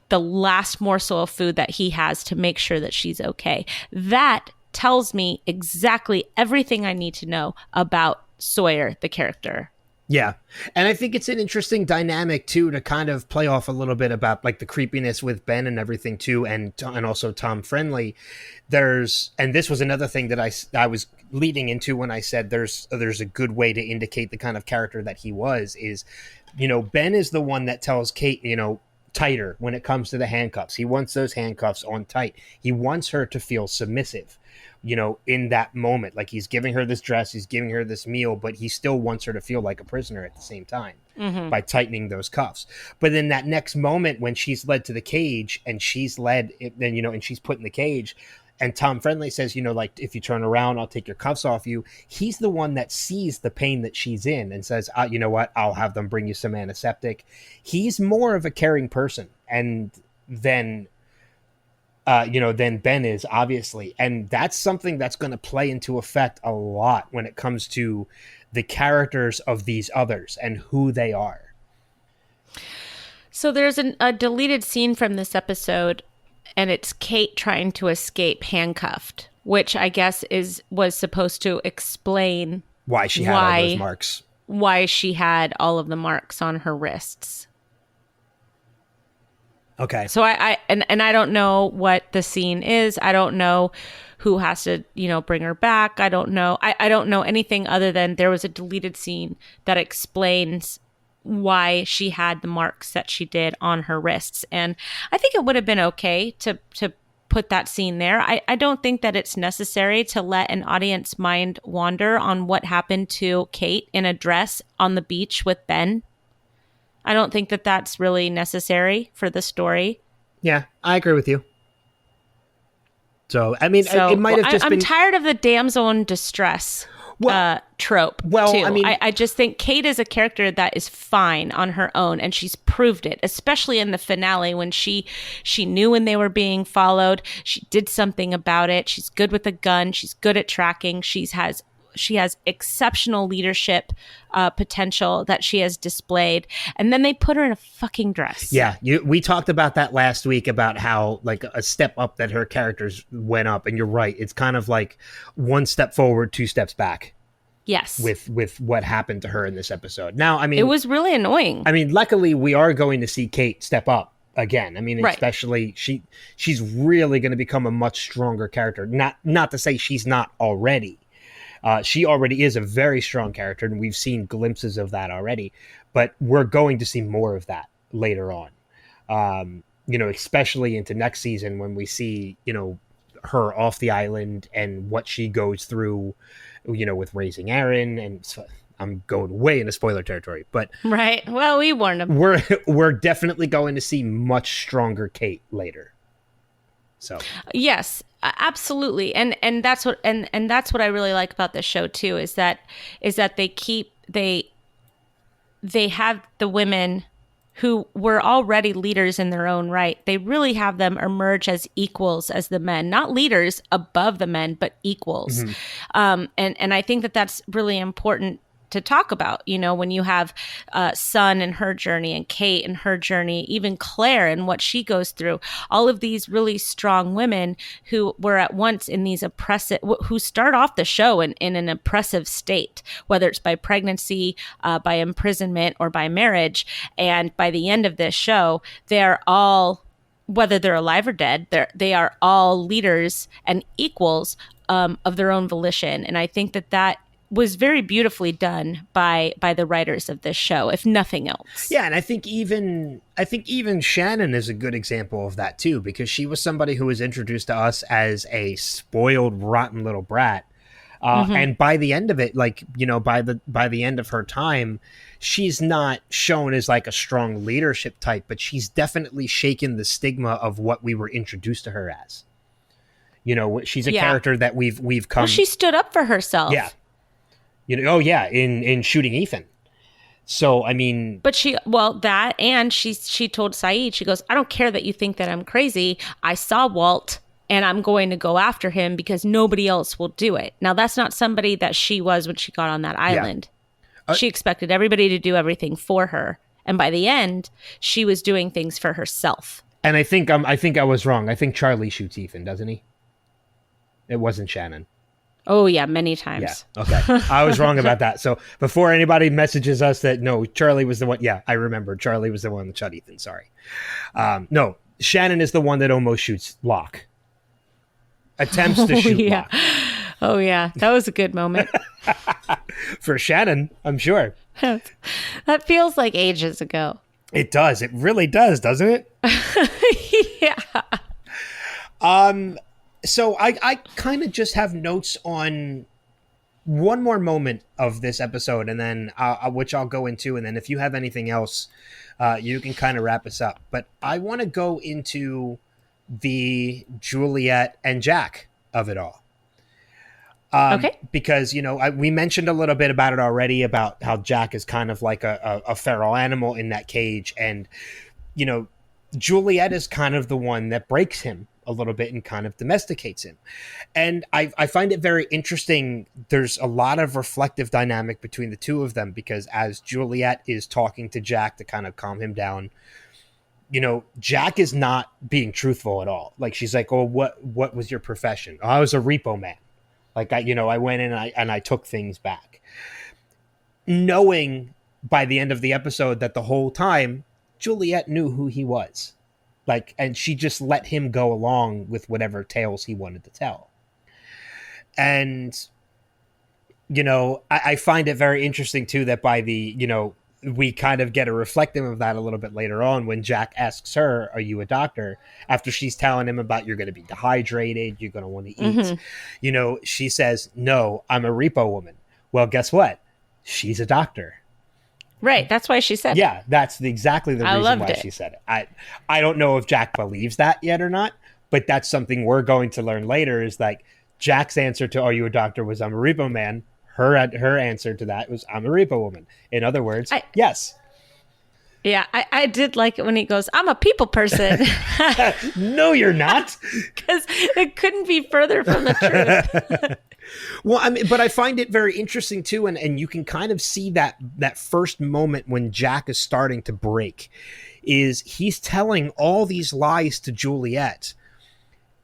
the last morsel of food that he has to make sure that she's okay. That tells me exactly everything I need to know about Sawyer, the character. Yeah. And I think it's an interesting dynamic too, to kind of play off a little bit about like the creepiness with Ben and everything too. And also Tom Friendly. And this was another thing that I was leading into when I said there's a good way to indicate the kind of character that he was is, Ben is the one that tells Kate, tighter when it comes to the handcuffs. He wants those handcuffs on tight. He wants her to feel submissive, in that moment. Like, he's giving her this dress, he's giving her this meal, but he still wants her to feel like a prisoner at the same time by tightening those cuffs. But in that next moment when she's led to the cage and she's led, then, and she's put in the cage, and Tom Friendly says, like, if you turn around, I'll take your cuffs off you. He's the one that sees the pain that she's in and says, you know what, I'll have them bring you some antiseptic. He's more of a caring person than Ben is, obviously. And that's something that's going to play into effect a lot when it comes to the characters of these others and who they are. So there's a deleted scene from this episode, and it's Kate trying to escape handcuffed, which I guess was supposed to explain why she had all those marks. Why she had all of the marks on her wrists. Okay. So I don't know what the scene is. I don't know who has to, bring her back. I don't know. I don't know anything other than there was a deleted scene that explains why she had the marks that she did on her wrists. And I think it would have been okay to put that scene there. I don't think that it's necessary to let an audience mind wander on what happened to Kate in a dress on the beach with Ben. I don't think that that's really necessary for the story. Yeah, I agree with you. So, I mean, it might have just been... I'm tired of the damsel in distress trope, well, too. I mean... I just think Kate is a character that is fine on her own, and she's proved it, especially in the finale when she knew when they were being followed. She did something about it. She's good with a gun. She's good at tracking. She has exceptional leadership potential that she has displayed. And then they put her in a fucking dress. Yeah, we talked about that last week, about how like a step up that her characters went up. And you're right. It's kind of like one step forward, two steps back. Yes. With what happened to her in this episode. Now, I mean... It was really annoying. I mean, luckily, we are going to see Kate step up again. I mean, right. Especially she's really going to become a much stronger character. Not to say she's not already. She already is a very strong character, and we've seen glimpses of that already. But we're going to see more of that later on. Especially into next season when we see, her off the island and what she goes through, with raising Aaron. And so I'm going way into spoiler territory, but right. Well, we warned them. We're definitely going to see much stronger Kate later. So Yes, absolutely. And that's what and that's what I really like about this show too, is that they have the women who were already leaders in their own right. They really have them emerge as equals as the men, not leaders above the men, but equals. And I think that that's really important to talk about, when you have Sun and her journey, and Kate and her journey, even Claire and what she goes through, all of these really strong women who were at once in these who start off the show in an oppressive state, whether it's by pregnancy, by imprisonment, or by marriage. And by the end of this show, they're all, whether they're alive or dead, they are all leaders and equals of their own volition. And I think that was very beautifully done by the writers of this show, if nothing else. Yeah, and I think even Shannon is a good example of that too, because she was somebody who was introduced to us as a spoiled, rotten little brat. And by the end of it, by the end of her time, she's not shown as like a strong leadership type, but she's definitely shaken the stigma of what we were introduced to her as. She's a character that we've come. Well, she stood up for herself. Yeah. In shooting Ethan. So, I mean, but she told Saeed, she goes, I don't care that you think that I'm crazy. I saw Walt, and I'm going to go after him because nobody else will do it. Now, that's not somebody that she was when she got on that island. Yeah. She expected everybody to do everything for her. And by the end, she was doing things for herself. And I think I was wrong. I think Charlie shoots Ethan, doesn't he? It wasn't Shannon. Oh, yeah, many times. Yeah, okay. I was wrong about that. So before anybody messages us that, no, Charlie was the one. Yeah, I remember. Charlie was the one that shot Ethan. Sorry. No, Shannon is the one that almost shoots Locke. Attempts to shoot Locke. Oh, yeah. That was a good moment. For Shannon, I'm sure. That feels like ages ago. It does. It really does, doesn't it? Yeah. So I kind of just have notes on one more moment of this episode, and then which I'll go into, and then if you have anything else, you can kind of wrap us up. But I want to go into the Juliet and Jack of it all. Okay. Because, we mentioned a little bit about it already, about how Jack is kind of like a feral animal in that cage. And, Juliet is kind of the one that breaks him a little bit and kind of domesticates him. And I find it very interesting. There's a lot of reflective dynamic between the two of them, because as Juliet is talking to Jack to kind of calm him down, Jack is not being truthful at all. Like, she's like, oh, what was your profession? Oh, I was a repo man. Like, I went in and I took things back. Knowing by the end of the episode that the whole time Juliet knew who he was. Like, and she just let him go along with whatever tales he wanted to tell. And, I find it very interesting too that by the, we kind of get a reflective of that a little bit later on when Jack asks her, are you a doctor? After she's telling him about you're going to be dehydrated, you're going to want to eat. She says, no, I'm a repo woman. Well, guess what? She's a doctor. Right. That's why she said it. Yeah, that's exactly the reason why she said it. I don't know if Jack believes that yet or not, but that's something we're going to learn later, is like Jack's answer to are you a doctor was I'm a repo man. Her answer to that was I'm a repo woman. In other words, yes. Yeah, I did like it when he goes, I'm a people person. No, you're not. Because it couldn't be further from the truth. Well, I mean, but I find it very interesting too, and you can kind of see that first moment when Jack is starting to break, is he's telling all these lies to Juliet,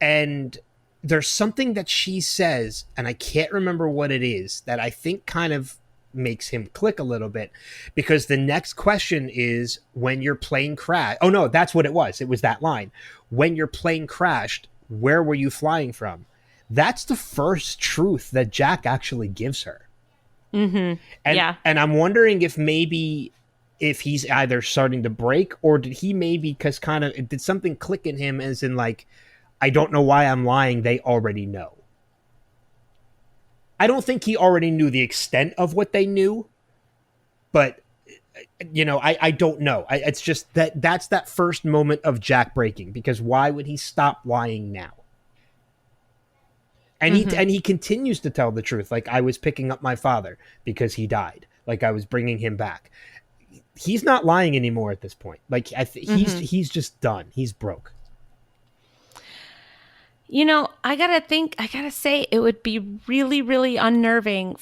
and there's something that she says, and I can't remember what it is, that I think kind of makes him click a little bit, because the next question is, when your plane crashed. Oh no, that's what it was. It was that line. When your plane crashed, where were you flying from? That's the first truth that Jack actually gives her. Mm-hmm. And I'm wondering if he's either starting to break, or did he maybe, because did something click in him, as in like, I don't know why I'm lying, they already know. I don't think he already knew the extent of what they knew, but I don't know. It's just that's that first moment of Jack breaking, because why would he stop lying now? And he continues to tell the truth. Like, I was picking up my father because he died. Like, I was bringing him back. He's not lying anymore at this point. Like, he's just done. He's broke. I gotta say, it would be really, really unnerving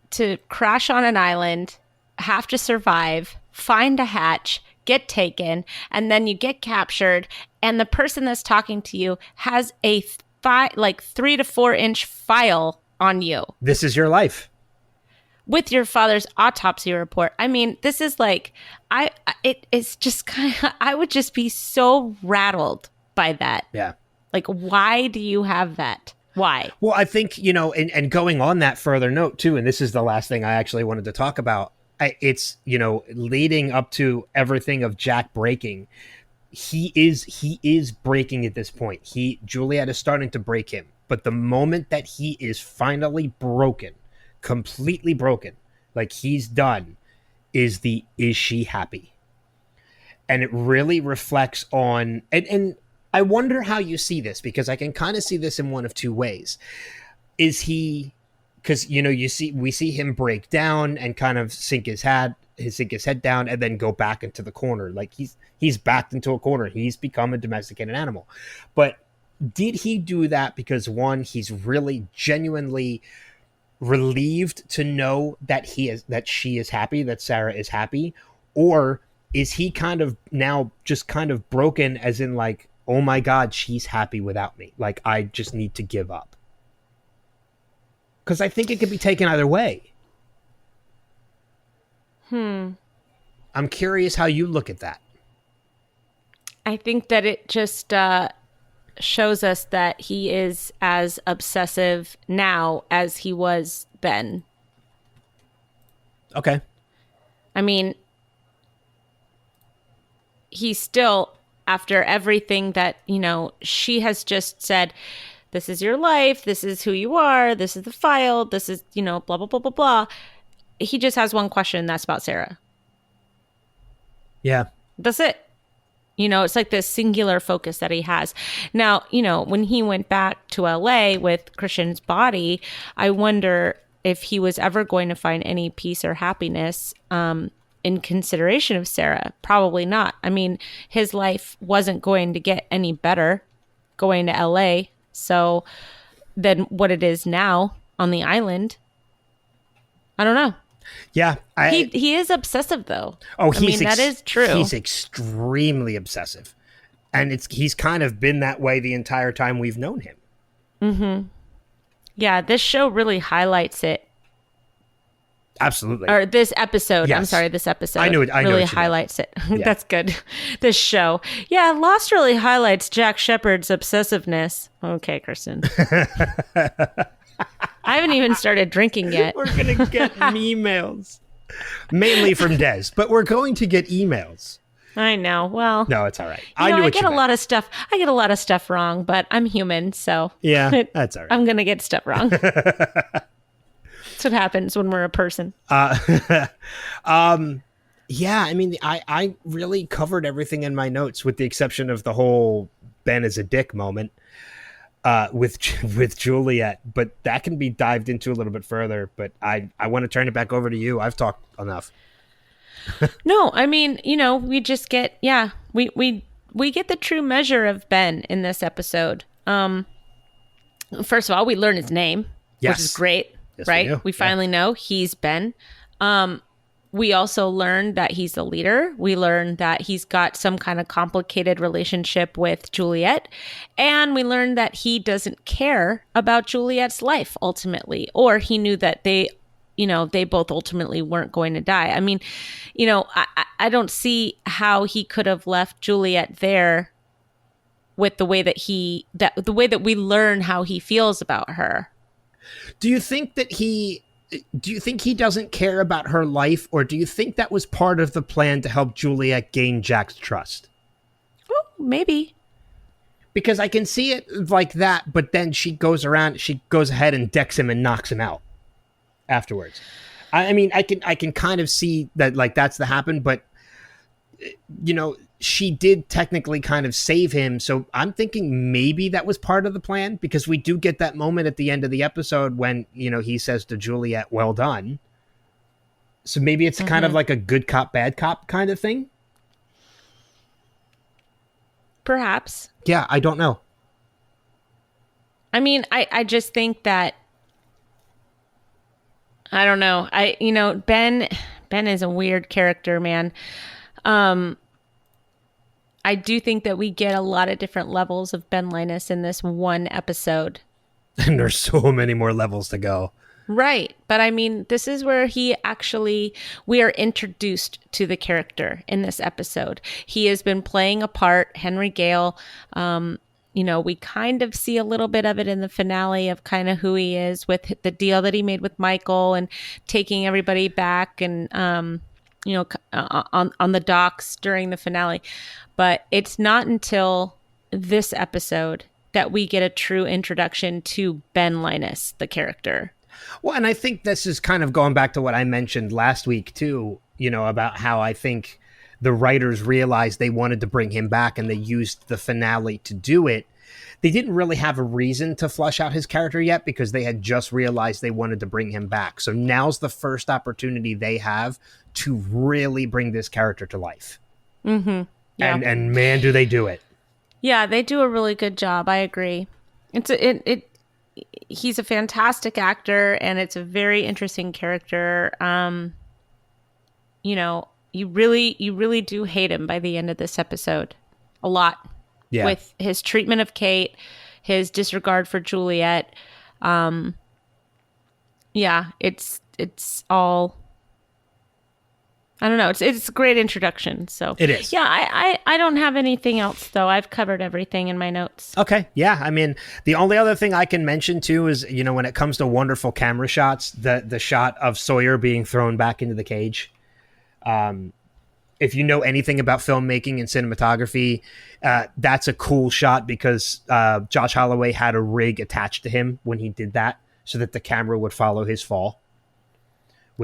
to crash on an island, have to survive, find a hatch, get taken, and then you get captured, and the person that's talking to you has a 3 to 4 inch file on you. This is your life. With your father's autopsy report. I mean, this is like, it's just kind of, I would just be so rattled by that. Yeah. Like, why do you have that? Why? Well, I think, and going on that further note too, and this is the last thing I actually wanted to talk about. It's, leading up to everything of Jack breaking. He is breaking at this point. Juliet is starting to break him. But the moment that he is finally broken, completely broken, like he's done, is she happy? And it really reflects on, and I wonder how you see this, because I can kind of see this in one of two ways. Is he, because we see him break down and kind of sink his head down and then go back into the corner. Like he's backed into a corner. He's become a domesticated animal. But did he do that because, one, he's really genuinely relieved to know that she is happy, that Sarah is happy? Or is he kind of now just kind of broken, as in like, oh my God, she's happy without me. Like, I just need to give up. Because I think it could be taken either way. I'm curious how you look at that. I think that it just shows us that he is as obsessive now as he was then. Okay. I mean, he's still, after everything that, she has just said, this is your life, this is who you are, this is the file, this is, blah, blah, blah, blah, blah. He just has one question, and that's about Sarah. Yeah. That's it. It's like this singular focus that he has. Now, when he went back to LA with Christian's body, I wonder if he was ever going to find any peace or happiness in consideration of Sarah. Probably not. I mean, his life wasn't going to get any better going to LA than what it is now on the island. I don't know. Yeah. He is obsessive, though. Oh, that is true. He's extremely obsessive. And he's kind of been that way the entire time we've known him. Mm-hmm. Yeah, this show really highlights it. Absolutely. Or this episode. Yes. I'm sorry, this episode. I know really highlights it. Yeah. That's good. This show. Yeah, Lost really highlights Jack Shephard's obsessiveness. Okay, Kristen. I haven't even started drinking yet. We're going to get emails. Mainly from Des, but we're going to get emails. I know. Well, no, it's all right. I get a lot of stuff. I get a lot of stuff wrong, but I'm human, so yeah, that's all right. I'm gonna get stuff wrong. That's what happens when we're a person. Yeah, I mean, I really covered everything in my notes with the exception of the whole Ben is a dick moment with Juliet, but that can be dived into a little bit further. But I want to turn it back over to you. I've talked enough. No, I mean, we just get, we get the true measure of Ben in this episode. First of all, we learn his name, which is great, yes, right? We finally know he's Ben. We also learn that he's the leader. We learn that he's got some kind of complicated relationship with Juliet. And we learn that he doesn't care about Juliet's life ultimately, or he knew that they both ultimately weren't going to die. I mean, I don't see how he could have left Juliet there with the way the way that we learn how he feels about her. Do you think he doesn't care about her life, or do you think that was part of the plan to help Juliet gain Jack's trust? Oh, maybe. Because I can see it like that, but then she goes ahead and decks him and knocks him out afterwards. I mean, I can kind of see that, like, that's the happen, but she did technically kind of save him. So I'm thinking maybe that was part of the plan, because we do get that moment at the end of the episode when, he says to Juliet, well done. So maybe it's kind of like a good cop, bad cop kind of thing. Perhaps. Yeah, I don't know. I mean, I just think that, I don't know. Ben is a weird character, man. I do think that we get a lot of different levels of Ben Linus in this one episode. And there's so many more levels to go. Right. But I mean, this is where we are introduced to the character in this episode. He has been playing a part, Henry Gale. We kind of see a little bit of it in the finale of kind of who he is with the deal that he made with Michael and taking everybody back and, on the docks during the finale. But it's not until this episode that we get a true introduction to Ben Linus, the character. Well, and I think this is kind of going back to what I mentioned last week, too, about how I think the writers realized they wanted to bring him back and they used the finale to do it. They didn't really have a reason to flush out his character yet because they had just realized they wanted to bring him back. So now's the first opportunity they have to really bring this character to life. Mm-hmm. Yeah. And man, do they do it. Yeah, they do a really good job. I agree. He's a fantastic actor, and it's a very interesting character. You really do hate him by the end of this episode. A lot. Yeah. With his treatment of Kate, his disregard for Juliet. It's all, I don't know. It's a great introduction. So it is. Yeah, I don't have anything else though. I've covered everything in my notes. Okay. Yeah. I mean, the only other thing I can mention too is, when it comes to wonderful camera shots, the shot of Sawyer being thrown back into the cage. If you know anything about filmmaking and cinematography, that's a cool shot because Josh Holloway had a rig attached to him when he did that so that the camera would follow his fall.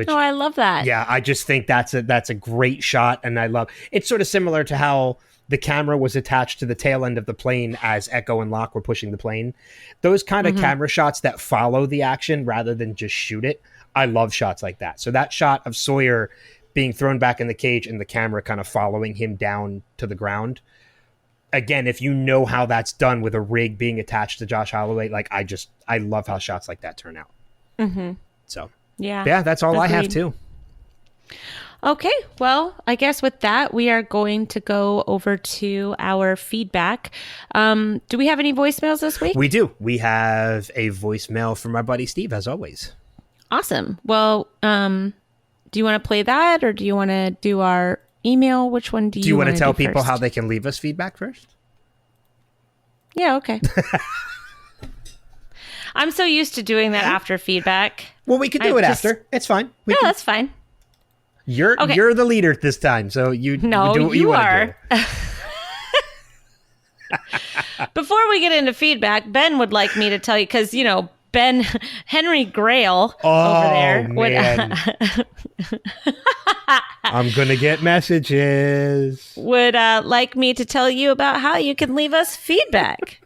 I love that. Yeah, I just think that's a great shot, and I love it's sort of similar to how the camera was attached to the tail end of the plane as Echo and Locke were pushing the plane. Those kind of camera shots that follow the action rather than just shoot it. I love shots like that. So that shot of Sawyer being thrown back in the cage and the camera kind of following him down to the ground. Again, if you know how that's done with a rig being attached to Josh Holloway, I love how shots like that turn out. Mm-hmm. So yeah, that's all. Agreed. I have too. Okay, well, I guess with that, we are going to go over to our feedback. Do we have any voicemails this week? We do. We have a voicemail from our buddy Steve, as always. Awesome. Well, do you want to play that, or do you want to do our email? Which one do you want to tell people first? How they can leave us feedback first? Yeah, okay. I'm so used to doing that after feedback. Well, we can do it after. It's fine. That's fine. You're the leader this time, so you do what you want to do. Before we get into feedback, Ben would like me to tell you, because, Ben Henry Grail over there. Man. I'm going to get messages. Would like me to tell you about how you can leave us feedback.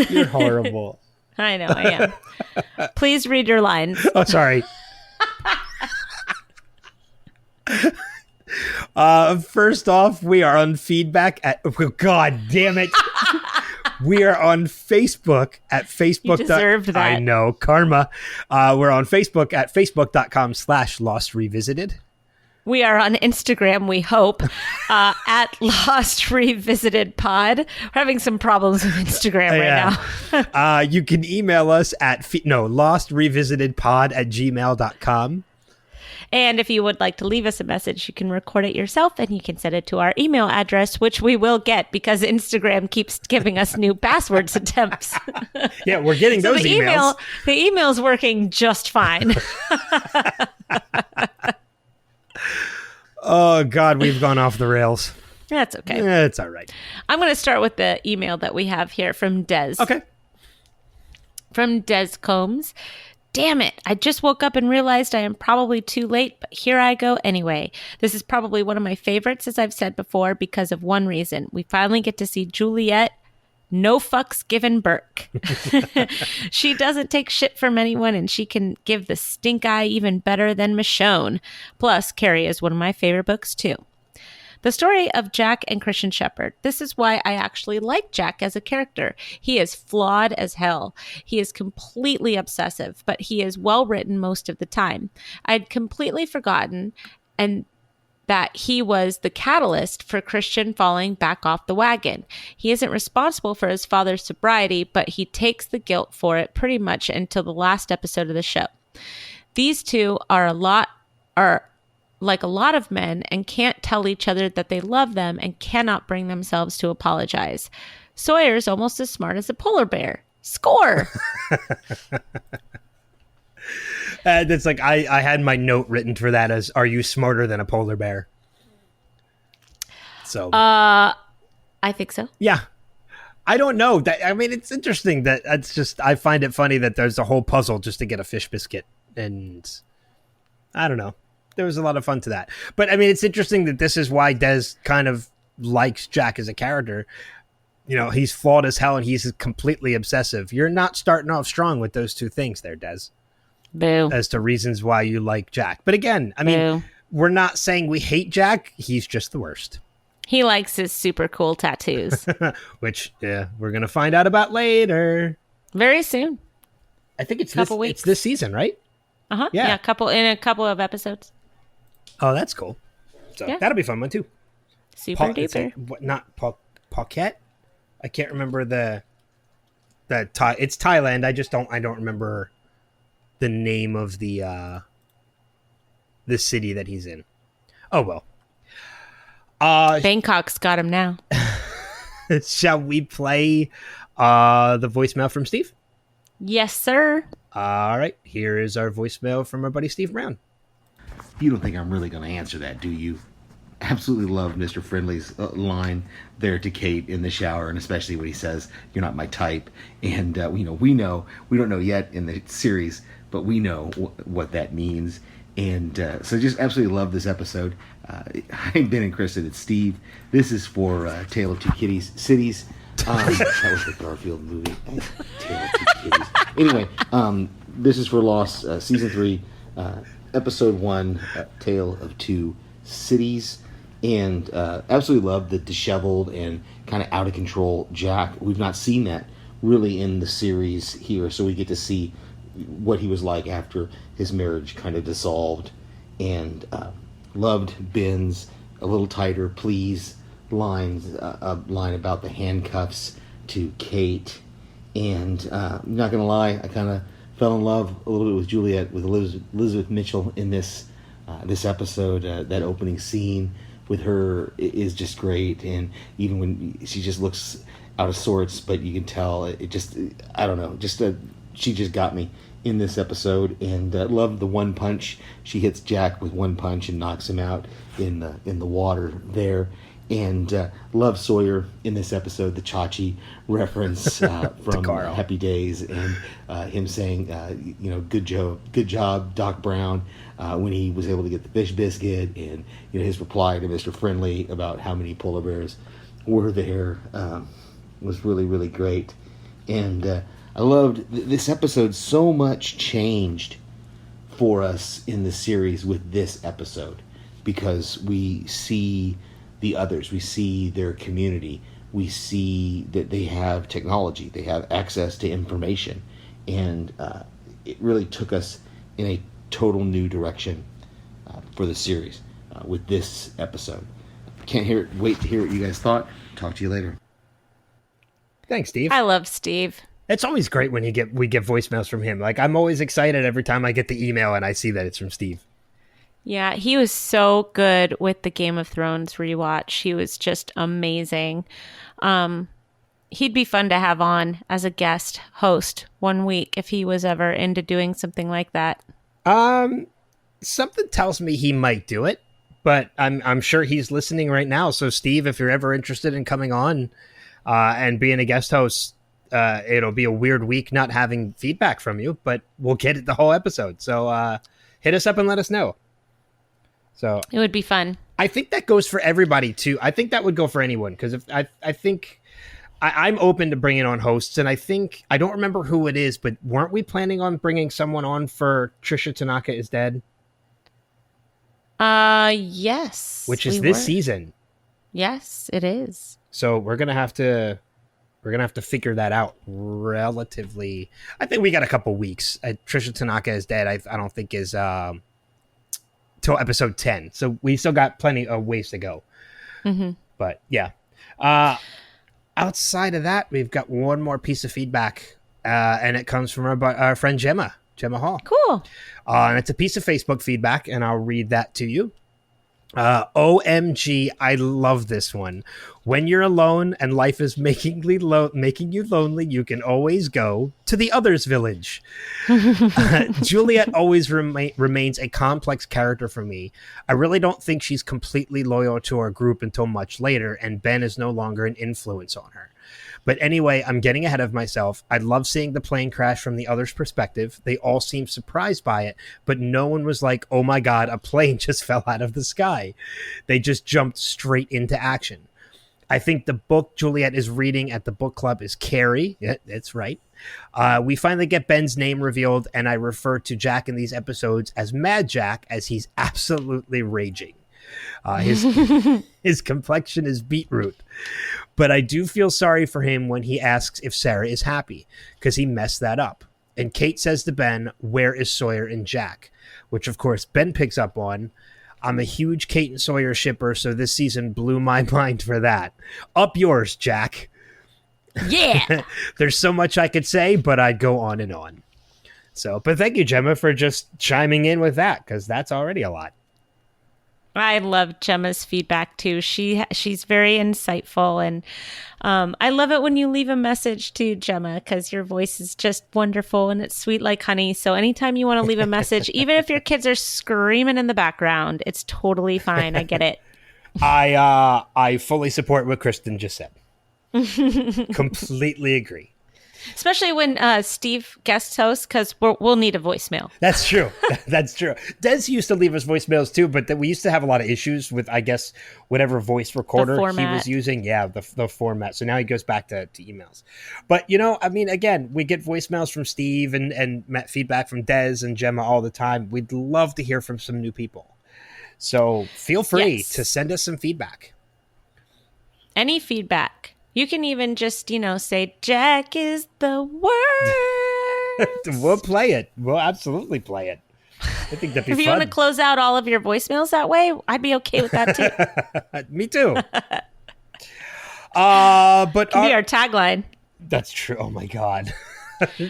You're horrible. I know, I am. Please read your lines. Oh, sorry. First off, we are on feedback at... Oh, God damn it. We are on Facebook at Facebook. You deserved that. I know, karma. We're on Facebook at facebook.com/Lost Revisited. We are on Instagram, we hope, at Lost Revisited Pod. We're having some problems with Instagram right now. You can email us at lostrevisitedpod@gmail.com. And if you would like to leave us a message, you can record it yourself and you can send it to our email address, which we will get because Instagram keeps giving us new passwords attempts. Yeah, we're getting those emails. The email's working just fine. Oh, God, we've gone off the rails. That's okay. It's all right. I'm going to start with the email that we have here from Des. Okay. From Des Combs. damn it. I just woke up and realized I am probably too late, but here I go anyway. This is probably one of my favorites, as I've said before, because of one reason. We finally get to see Juliet, no fucks given Burke. She doesn't take shit from anyone, and she can give the stink eye even better than Michonne. Plus, Carrie is one of my favorite books, too. The story of Jack and Christian Shepherd. This is why I actually like Jack as a character. He is flawed as hell. He is completely obsessive, but he is well written most of the time. I'd completely forgotten that he was the catalyst for Christian falling back off the wagon. He isn't responsible for his father's sobriety, but he takes the guilt for it pretty much until the last episode of the show. These two are like a lot of men and can't tell each other that they love them and cannot bring themselves to apologize. Sawyer's almost as smart as a polar bear. Score! That's like I had my note written for that as, are you smarter than a polar bear? So I think so. yeah. I don't know. I mean, it's interesting that I find it funny that there's a whole puzzle just to get a fish biscuit. And I don't know. There was a lot of fun to that. But I mean, it's interesting that this is why Des kind of likes Jack as a character. You know, he's flawed as hell and he's completely obsessive. You're not starting off strong with those two things there, Des. Boo. As to reasons why you like Jack. But again, I mean, we're not saying we hate Jack. He's just the worst. He likes his super cool tattoos. Which, yeah, we're going to find out about later. Very soon. I think it's weeks. It's this season, right? Uh-huh. Yeah. In a couple of episodes. Oh, that's cool. So Yeah. that'll be fun one too. Super It's duper. like, what, not Phuket? I can't remember it's Thailand. I don't remember the name of the city that he's in. Oh well. Bangkok's got him now. Shall we play the voicemail from Steve? Yes, sir. All right, here is our voicemail from our buddy Steve Brown. You don't think I'm really going to answer that, do you? Absolutely love Mr. Friendly's line there to Kate in the shower, and especially when he says, "You're not my type." And we don't know yet in the series, but we know what that means. And so just absolutely love this episode. I've been interested. It's Steve. This is for Tale of Two Cities. That was the Garfield movie. Tale of Two Kitties. Anyway, this is for Lost, Season 3, Episode 1, Tale of Two Cities. And absolutely love the disheveled and kind of out of control Jack. We've not seen that really in the series here, so we get to see what he was like after his marriage kind of dissolved. And loved Ben's "a little tighter, please" line about the handcuffs to Kate. And I'm not gonna lie, I kind of fell in love a little bit with Juliet, with Elizabeth Mitchell in this episode. That opening scene with her is just great, and even when she just looks out of sorts, but you can tell I don't know, she just got me in this episode. And loved the one punch. She hits Jack with one punch and knocks him out in the water there. And love Sawyer in this episode, the Chachi reference from Happy Days, and him saying, good job, Doc Brown, when he was able to get the fish biscuit, and his reply to Mr. Friendly about how many polar bears were there was really, really great. And I loved this episode. So much changed for us in the series with this episode, because we see the others, we see their community, we see that they have technology, they have access to information, and it really took us in a total new direction for the series with this episode. Wait to hear what you guys thought. Talk to you later. Thanks, Steve. I love Steve. It's always great when we get voicemails from him. Like, I'm always excited every time I get the email and I see that it's from Steve. Yeah, he was so good with the Game of Thrones rewatch. He was just amazing. He'd be fun to have on as a guest host one week if he was ever into doing something like that. Something tells me he might do it, but I'm sure he's listening right now. So, Steve, if you're ever interested in coming on and being a guest host, it'll be a weird week not having feedback from you, but we'll get it the whole episode. So hit us up and let us know. So it would be fun. I think that goes for everybody too. I think that would go for anyone because if I think I'm open to bringing on hosts, and I think I don't remember who it is, but weren't we planning on bringing someone on for Trisha Tanaka is Dead? Yes. Which is this season. Yes, it is. So we're gonna have to figure that out relatively. I think we got a couple weeks. Trisha Tanaka is Dead. I don't think is till episode 10. So we still got plenty of ways to go. Mm-hmm. But yeah. Outside of that, we've got one more piece of feedback, and it comes from our friend Gemma Hall. Cool. And it's a piece of Facebook feedback, and I'll read that to you. OMG, I love this one. When you're alone and life is making you lonely, you can always go to the others' village. Juliet always remains a complex character for me. I really don't think she's completely loyal to our group until much later, and Ben is no longer an influence on her. But anyway, I'm getting ahead of myself. I love seeing the plane crash from the others' perspective. They all seemed surprised by it, but no one was like, oh my God, a plane just fell out of the sky. They just jumped straight into action. I think the book Juliet is reading at the book club is Carrie. Yeah, that's right. We finally get Ben's name revealed, and I refer to Jack in these episodes as Mad Jack, as he's absolutely raging. His complexion is beetroot. But I do feel sorry for him when he asks if Sarah is happy, because he messed that up. And Kate says to Ben, where is Sawyer and Jack? Which, of course, Ben picks up on. I'm a huge Kate and Sawyer shipper, so this season blew my mind for that. Up yours, Jack. Yeah. There's so much I could say, but I'd go on and on. So, but thank you, Gemma, for just chiming in with that, because that's already a lot. I love Gemma's feedback too. She's very insightful, and I love it when you leave a message to Gemma, because your voice is just wonderful and it's sweet like honey. So anytime you want to leave a message, even if your kids are screaming in the background, it's totally fine. I get it. I fully support what Kristen just said. Completely agree. Especially when Steve guest hosts, because we'll need a voicemail. That's true. That's true. Des used to leave us voicemails too, but we used to have a lot of issues with, I guess, whatever voice recorder he was using. Yeah, the format. So now he goes back to emails. But, I mean, again, we get voicemails from Steve and feedback from Des and Gemma all the time. We'd love to hear from some new people. So feel free to send us some feedback. Any feedback. You can even just, say, Jack is the worst. We'll play it. We'll absolutely play it. I think that'd be fun. If you want to close out all of your voicemails that way, I'd be okay with that too. Me too. But be our tagline. That's true. Oh my God.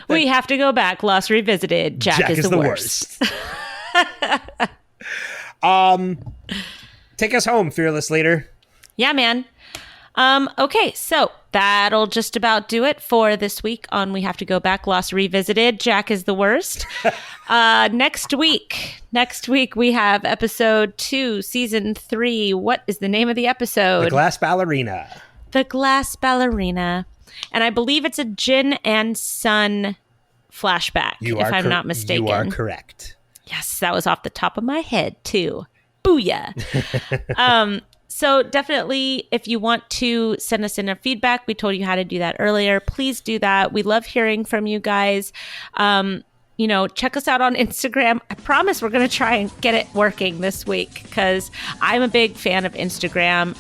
We have to go back. Lost Revisited. Jack is the worst. Take us home, fearless leader. Yeah, man. Okay, so that'll just about do it for this week on We Have to Go Back, Lost Revisited. Jack is the worst. Next week we have episode 2, season 3. What is the name of the episode? The Glass Ballerina. The Glass Ballerina. And I believe it's a Jin and Sun flashback, if I'm not mistaken. You are correct. Yes, that was off the top of my head, too. Booyah. So definitely, if you want to send us in a feedback, we told you how to do that earlier. Please do that. We love hearing from you guys. Check us out on Instagram. I promise we're going to try and get it working this week, because I'm a big fan of Instagram.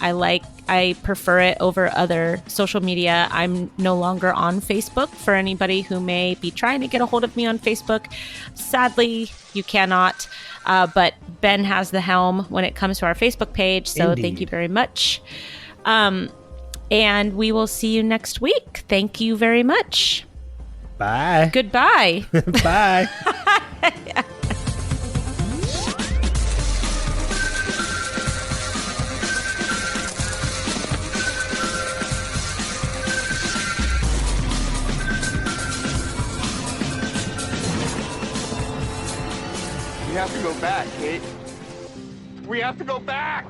I prefer it over other social media. I'm no longer on Facebook. For anybody who may be trying to get a hold of me on Facebook, sadly, you cannot. But Ben has the helm when it comes to our Facebook page. So Indeed. Thank you very much. And we will see you next week. Thank you very much. Bye. Goodbye. Bye. We have to go back, Kate. We have to go back!